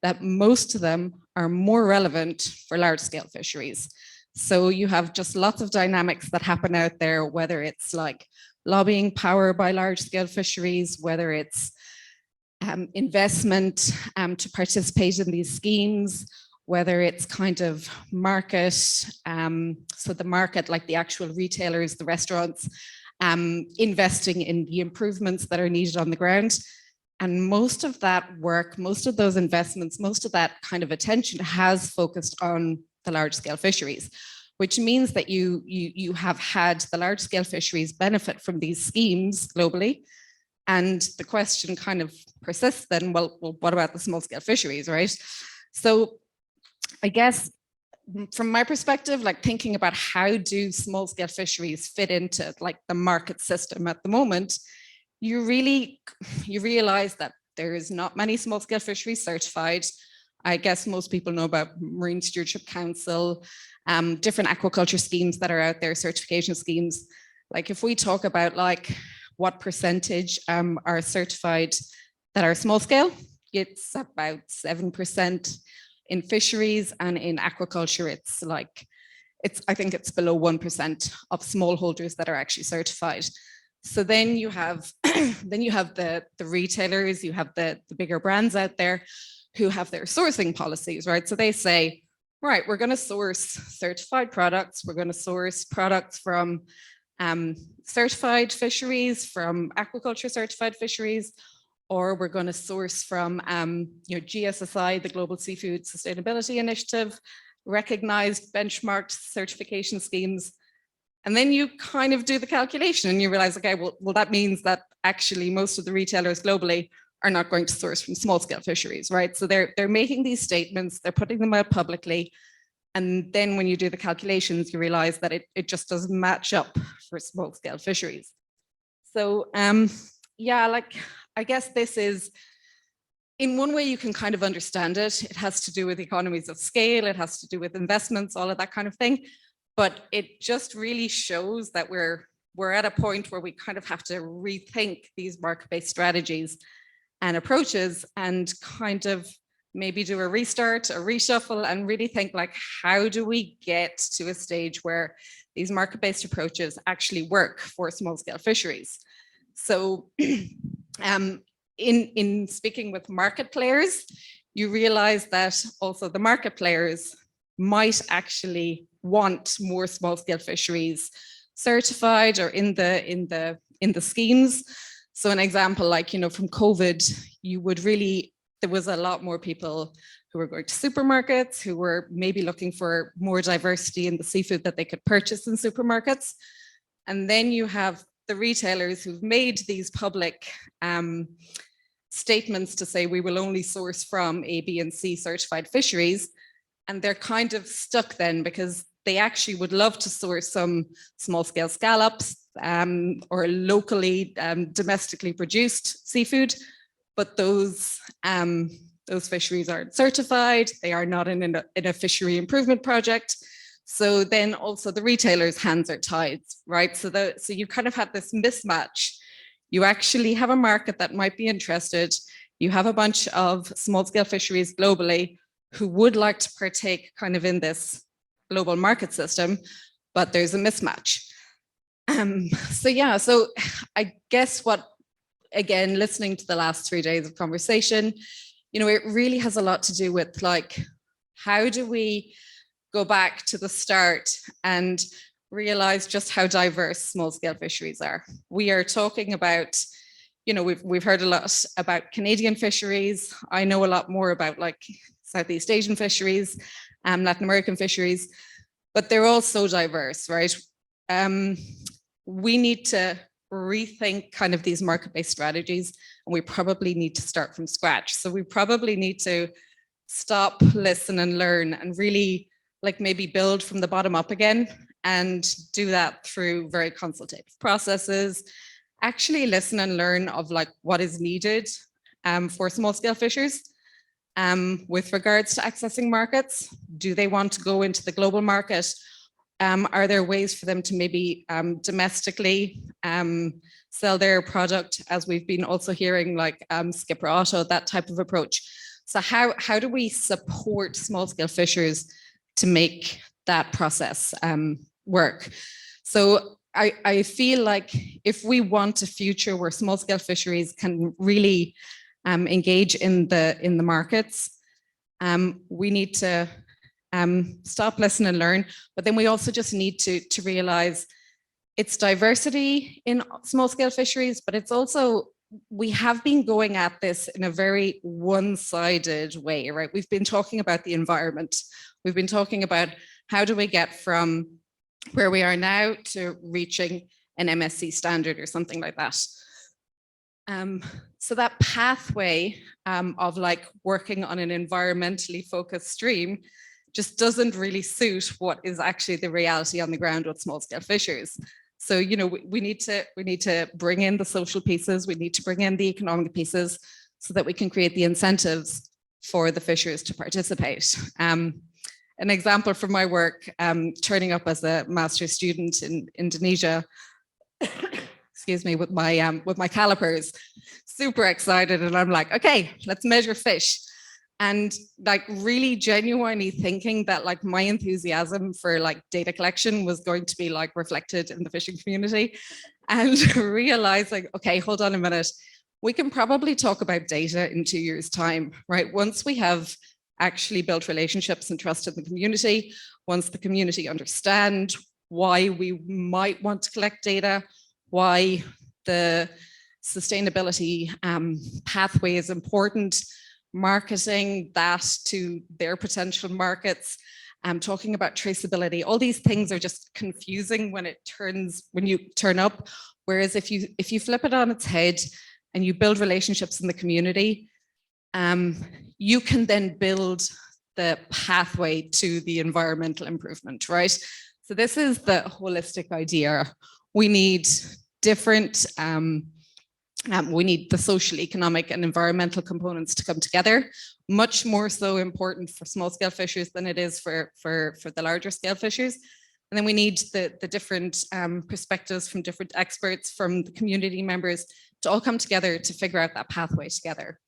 that most of them are more relevant for large-scale fisheries. So you have just lots of dynamics that happen out there, whether it's like lobbying power by large-scale fisheries, whether it's investment to participate in these schemes, whether it's kind of market, so the market, like the actual retailers, the restaurants, investing in the improvements that are needed on the ground. And most of that work, most of those investments, most of that kind of attention has focused on the large scale fisheries, which means that you have had the large scale fisheries benefit from these schemes globally. And the question kind of persists then, well, what about the small scale fisheries, right? So I guess from my perspective, like thinking about how do small scale fisheries fit into like the market system at the moment, you realize that there's not many small scale fisheries certified. I guess most people know about Marine Stewardship Council, different aquaculture schemes that are out there, certification schemes. Like if we talk about like what percentage are certified that are small scale, it's about 7% in fisheries, and in aquaculture, I think it's below 1% of smallholders that are actually certified. So then you have the retailers, you have the bigger brands out there who have their sourcing policies, right? So they say, right, we're going to source certified products, we're going to source products from certified fisheries, from aquaculture certified fisheries, or we're going to source from GSSI, the Global Seafood Sustainability Initiative, recognized benchmarked certification schemes. And then you kind of do the calculation and you realize, okay, well, that means that actually most of the retailers globally are not going to source from small scale fisheries, right? So they're making these statements, they're putting them out publicly. And then when you do the calculations, you realize that it just doesn't match up for small scale fisheries. So yeah, like, I guess this is, in one way you can kind of understand it. It has to do with economies of scale, it has to do with investments, all of that kind of thing. But it just really shows that we're at a point where we kind of have to rethink these market-based strategies and approaches and kind of maybe do a restart, a reshuffle, and really think like, how do we get to a stage where these market-based approaches actually work for small-scale fisheries? So in speaking with market players, you realize that also the market players might actually want more small-scale fisheries certified or in the schemes. So an example, like, from COVID, there was a lot more people who were going to supermarkets, who were maybe looking for more diversity in the seafood that they could purchase in supermarkets. And then you have the retailers who've made these public statements to say we will only source from A, B, and C certified fisheries. And they're kind of stuck then because they actually would love to source some small scale scallops or locally domestically produced seafood, but those fisheries aren't certified. They are not in a fishery improvement project. So then also the retailers' hands are tied, right? So you kind of have this mismatch. You actually have a market that might be interested. You have a bunch of small scale fisheries globally who would like to partake kind of in this global market system, but there's a mismatch. So I guess again, listening to the last 3 days of conversation, it really has a lot to do with like, how do we go back to the start and realize just how diverse small scale fisheries are? We are talking about, we've heard a lot about Canadian fisheries. I know a lot more about like Southeast Asian fisheries, Latin American fisheries, but they're all so diverse, right? We need to rethink kind of these market-based strategies, and we probably need to start from scratch. So we probably need to stop, listen, and learn, and really like maybe build from the bottom up again, and do that through very consultative processes. Actually listen and learn of like what is needed for small scale fishers. With regards to accessing markets, do they want to go into the global market? Are there ways for them to maybe domestically sell their product, as we've been also hearing, like Skipper Otto, that type of approach? So how do we support small scale fishers to make that process work? So I feel like if we want a future where small scale fisheries can really engage in the markets, we need to stop, listen, and learn. But then we also just need to realize it's diversity in small scale fisheries, but it's also, we have been going at this in a very one-sided way, right? We've been talking about the environment. We've been talking about how do we get from where we are now to reaching an MSC standard or something like that. So that pathway of like working on an environmentally focused stream just doesn't really suit what is actually the reality on the ground with small scale fishers. So, we need to bring in the social pieces, we need to bring in the economic pieces. so that we can create the incentives for the fishers to participate. An example from my work, turning up as a master's student in Indonesia, excuse me, with my calipers, super excited. And I'm like, okay, let's measure fish. And like really genuinely thinking that like my enthusiasm for like data collection was going to be like reflected in the fishing community, and realizing, okay, hold on a minute, we can probably talk about data in 2 years' time, right? Once we have actually built relationships and trust in the community, once the community understand why we might want to collect data, why the sustainability pathway is important, marketing that to their potential markets, talking about traceability. All these things are just confusing when you turn up. Whereas if you flip it on its head and you build relationships in the community, you can then build the pathway to the environmental improvement, right? So this is the holistic idea. We need different, we need the social, economic and environmental components to come together, much more so important for small scale fishers than it is for the larger scale fishers. And then we need the different perspectives from different experts, from the community members, to all come together to figure out that pathway together.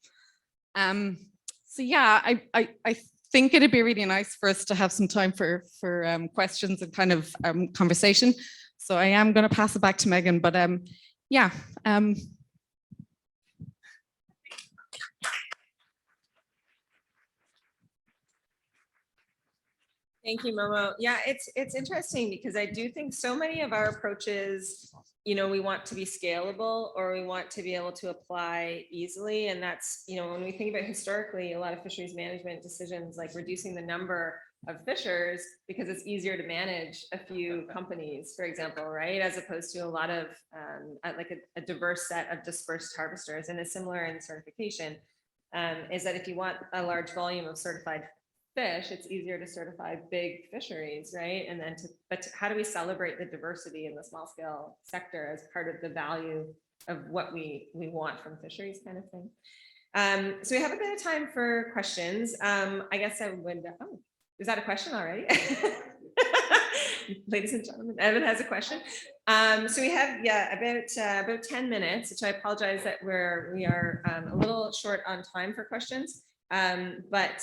So yeah, I think it'd be really nice for us to have some time for questions and kind of conversation. So I am going to pass it back to Megan, but yeah. Thank you, Momo. Yeah, it's interesting because I do think so many of our approaches, you know, we want to be scalable or we want to be able to apply easily. And that's, you know, when we think about historically, a lot of fisheries management decisions like reducing the number of fishers because it's easier to manage a few companies, for example, right? As opposed to a lot of like a diverse set of dispersed harvesters. And it's similar in certification, is that if you want a large volume of certified fish, it's easier to certify big fisheries, right? And then how do we celebrate the diversity in the small scale sector as part of the value of what we want from fisheries, kind of thing. So we have a bit of time for questions. I guess I would, oh, is that a question already? Ladies and gentlemen, Evan has a question. So we have, yeah, about 10 minutes, which I apologize that we are a little short on time for questions. But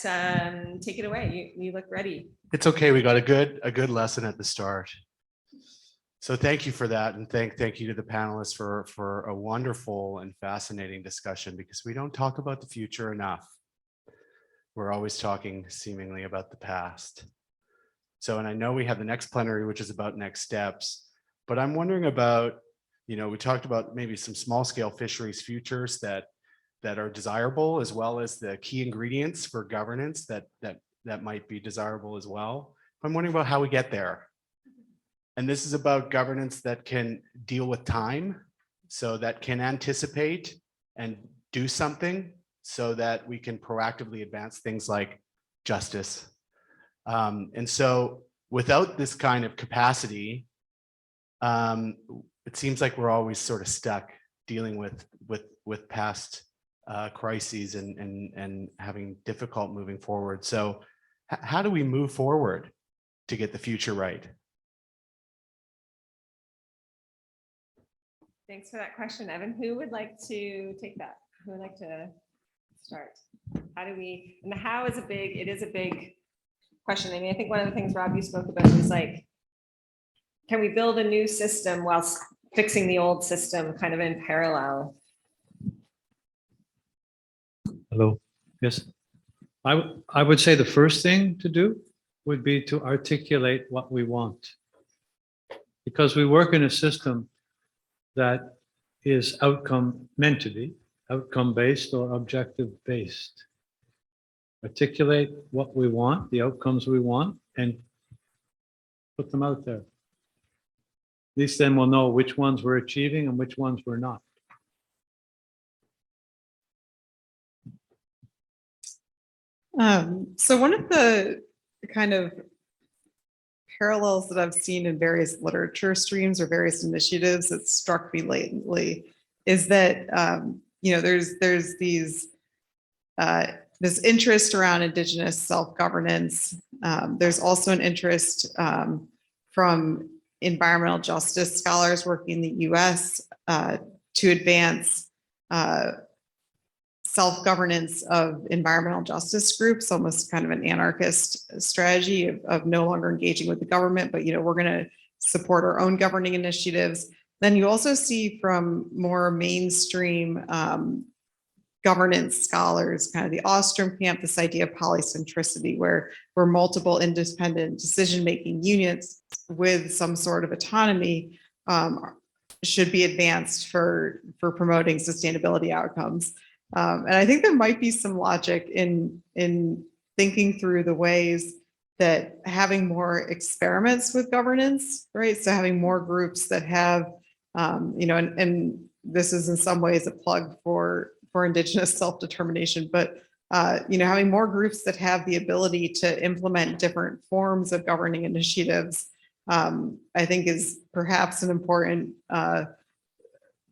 take it away. You look ready. It's okay. We got a good lesson at the start. So thank you for that, and thank you to the panelists for a wonderful and fascinating discussion, because we don't talk about the future enough. We're always talking seemingly about the past. So, and I know we have the next plenary, which is about next steps, but I'm wondering about, you know, we talked about maybe some small scale fisheries futures that are desirable, as well as the key ingredients for governance that might be desirable as well. I'm wondering about how we get there. And this is about governance that can deal with time, so that can anticipate and do something so that we can proactively advance things like justice. And so without this kind of capacity, it seems like we're always sort of stuck dealing with past crises and having difficult moving forward. So how do we move forward to get the future right? Thanks for that question, Evan. Who would like to take that? Who would like to start? How do we, and the how is it is a big question. I mean, I think one of the things, Rob, you spoke about is like, can we build a new system whilst fixing the old system kind of in parallel? Hello. Yes. I would say the first thing to do would be to articulate what we want, because we work in a system that is meant to be outcome based or objective based. Articulate what we want, the outcomes we want, and put them out there. At least then we'll know which ones we're achieving and which ones we're not. So one of the kind of parallels that I've seen in various literature streams or various initiatives that struck me lately is that, you know, there's these this interest around Indigenous self-governance. There's also an interest from environmental justice scholars working in the US to advance self-governance of environmental justice groups, almost kind of an anarchist strategy of no longer engaging with the government, but we're going to support our own governing initiatives. Then you also see from more mainstream governance scholars, kind of the Ostrom camp, this idea of polycentricity, where multiple independent decision-making units with some sort of autonomy should be advanced for promoting sustainability outcomes. And I think there might be some logic in thinking through the ways that having more experiments with governance, right? So having more groups that have, and this is in some ways a plug for Indigenous self-determination, but having more groups that have the ability to implement different forms of governing initiatives, I think is perhaps an important part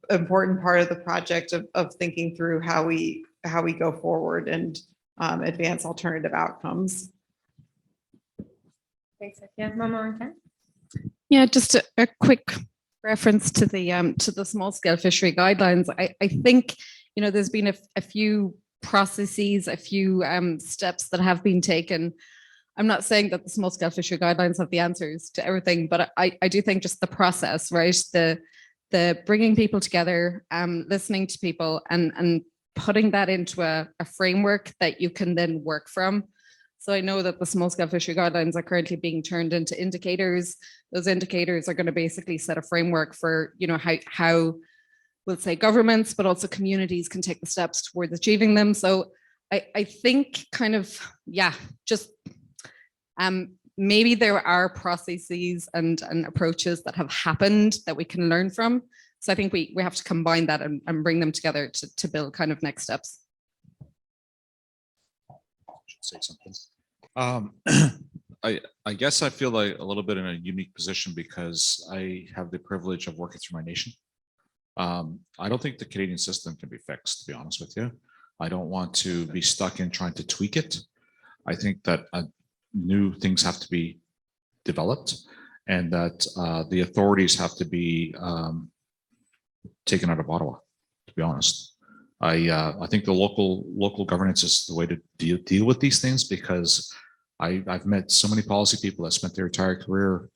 of the project of thinking through how we go forward and advance alternative outcomes. Thanks, Sophia. Mama, Yeah, just a quick reference to the small scale fishery guidelines. I think there's been a few processes, a few steps that have been taken. I'm not saying that the small scale fishery guidelines have the answers to everything, but I do think just the process, right? The bringing people together, listening to people, and putting that into a framework that you can then work from. So I know that the small scale fishery guidelines are currently being turned into indicators. Those indicators are going to basically set a framework for how we'll say governments, but also communities can take the steps towards achieving them. So I think just maybe there are processes and approaches that have happened that we can learn from. So I think we have to combine that and bring them together to build kind of next steps. Say something. I guess I feel like a little bit in a unique position because I have the privilege of working through my nation. I don't think the Canadian system can be fixed, to be honest with you. I don't want to be stuck in trying to tweak it. I think that new things have to be developed and that the authorities have to be taken out of Ottawa, to be honest. I think the local governance is the way to deal with these things because I've met so many policy people that spent their entire career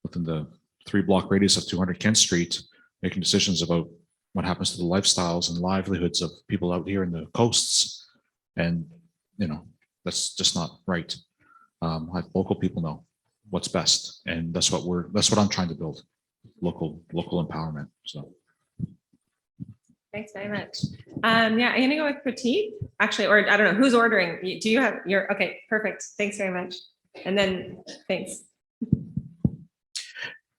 within the 3-block radius of 200 Kent Street, making decisions about what happens to the lifestyles and livelihoods of people out here in the coasts. And, that's just not right. Local people know what's best. And that's what I'm trying to build, local empowerment. So. thanks very much. I'm going to go with Prateek, actually, or I don't know who's ordering. Do you have your, okay, perfect. Thanks very much. And then thanks.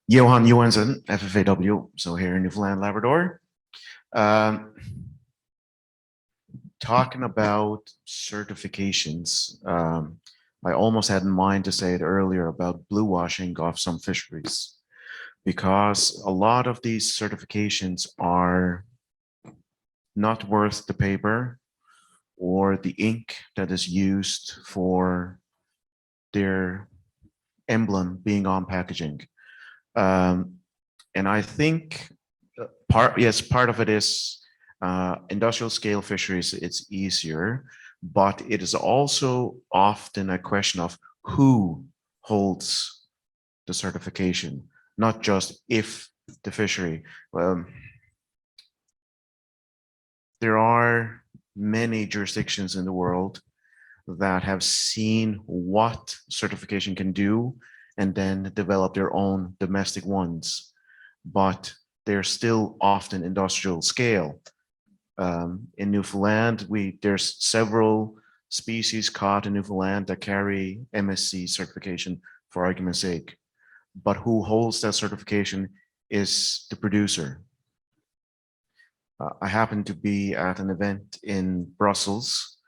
Johan Johansson, FFAW, so here in Newfoundland, Labrador. Talking about certifications, I almost had in mind to say it earlier about blue washing of some fisheries, because a lot of these certifications are not worth the paper or the ink that is used for their emblem being on packaging. And I think part of it is industrial scale fisheries, it's easier, but it is also often a question of who holds the certification, not just if the fishery. There are many jurisdictions in the world that have seen what certification can do and then develop their own domestic ones, but they're still often industrial scale. In Newfoundland, there's several species caught in Newfoundland that carry MSC certification, for argument's sake, but who holds that certification is the producer. I happened to be at an event in Brussels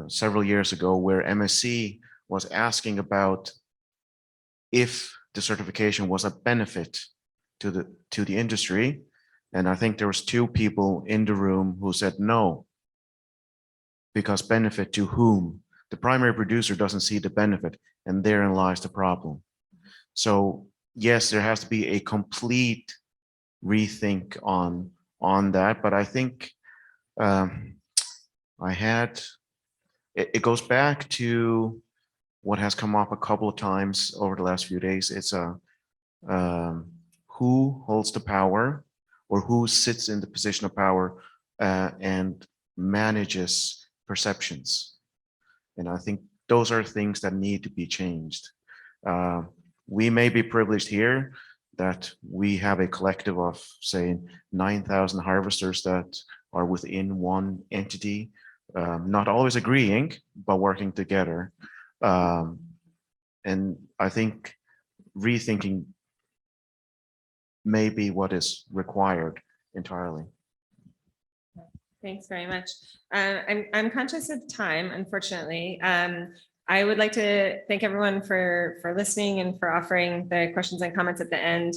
several years ago where MSC was asking about if the certification was a benefit to the industry. And I think there was 2 people in the room who said no, because benefit to whom? The primary producer doesn't see the benefit, and therein lies the problem. So yes, there has to be a complete rethink on that, but I think it goes back to what has come up a couple of times over the last few days. It's who holds the power, or who sits in the position of power and manages perceptions. And I think those are things that need to be changed. We may be privileged here that we have a collective of, say, 9,000 harvesters that are within one entity, not always agreeing, but working together. And I think rethinking may be what is required entirely. Thanks very much. I'm conscious of time, unfortunately. I would like to thank everyone for listening and for offering the questions and comments at the end.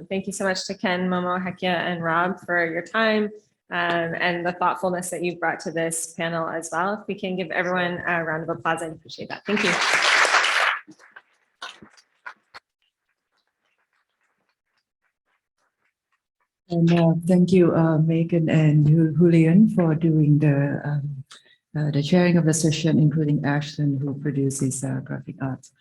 Thank you so much to Ken, Momo, Hekia, and Rob for your time and the thoughtfulness that you've brought to this panel as well. If we can give everyone a round of applause, I appreciate that. Thank you. And thank you, Megan and Julian, for doing the sharing of the session, including Ashton, who produces graphic arts.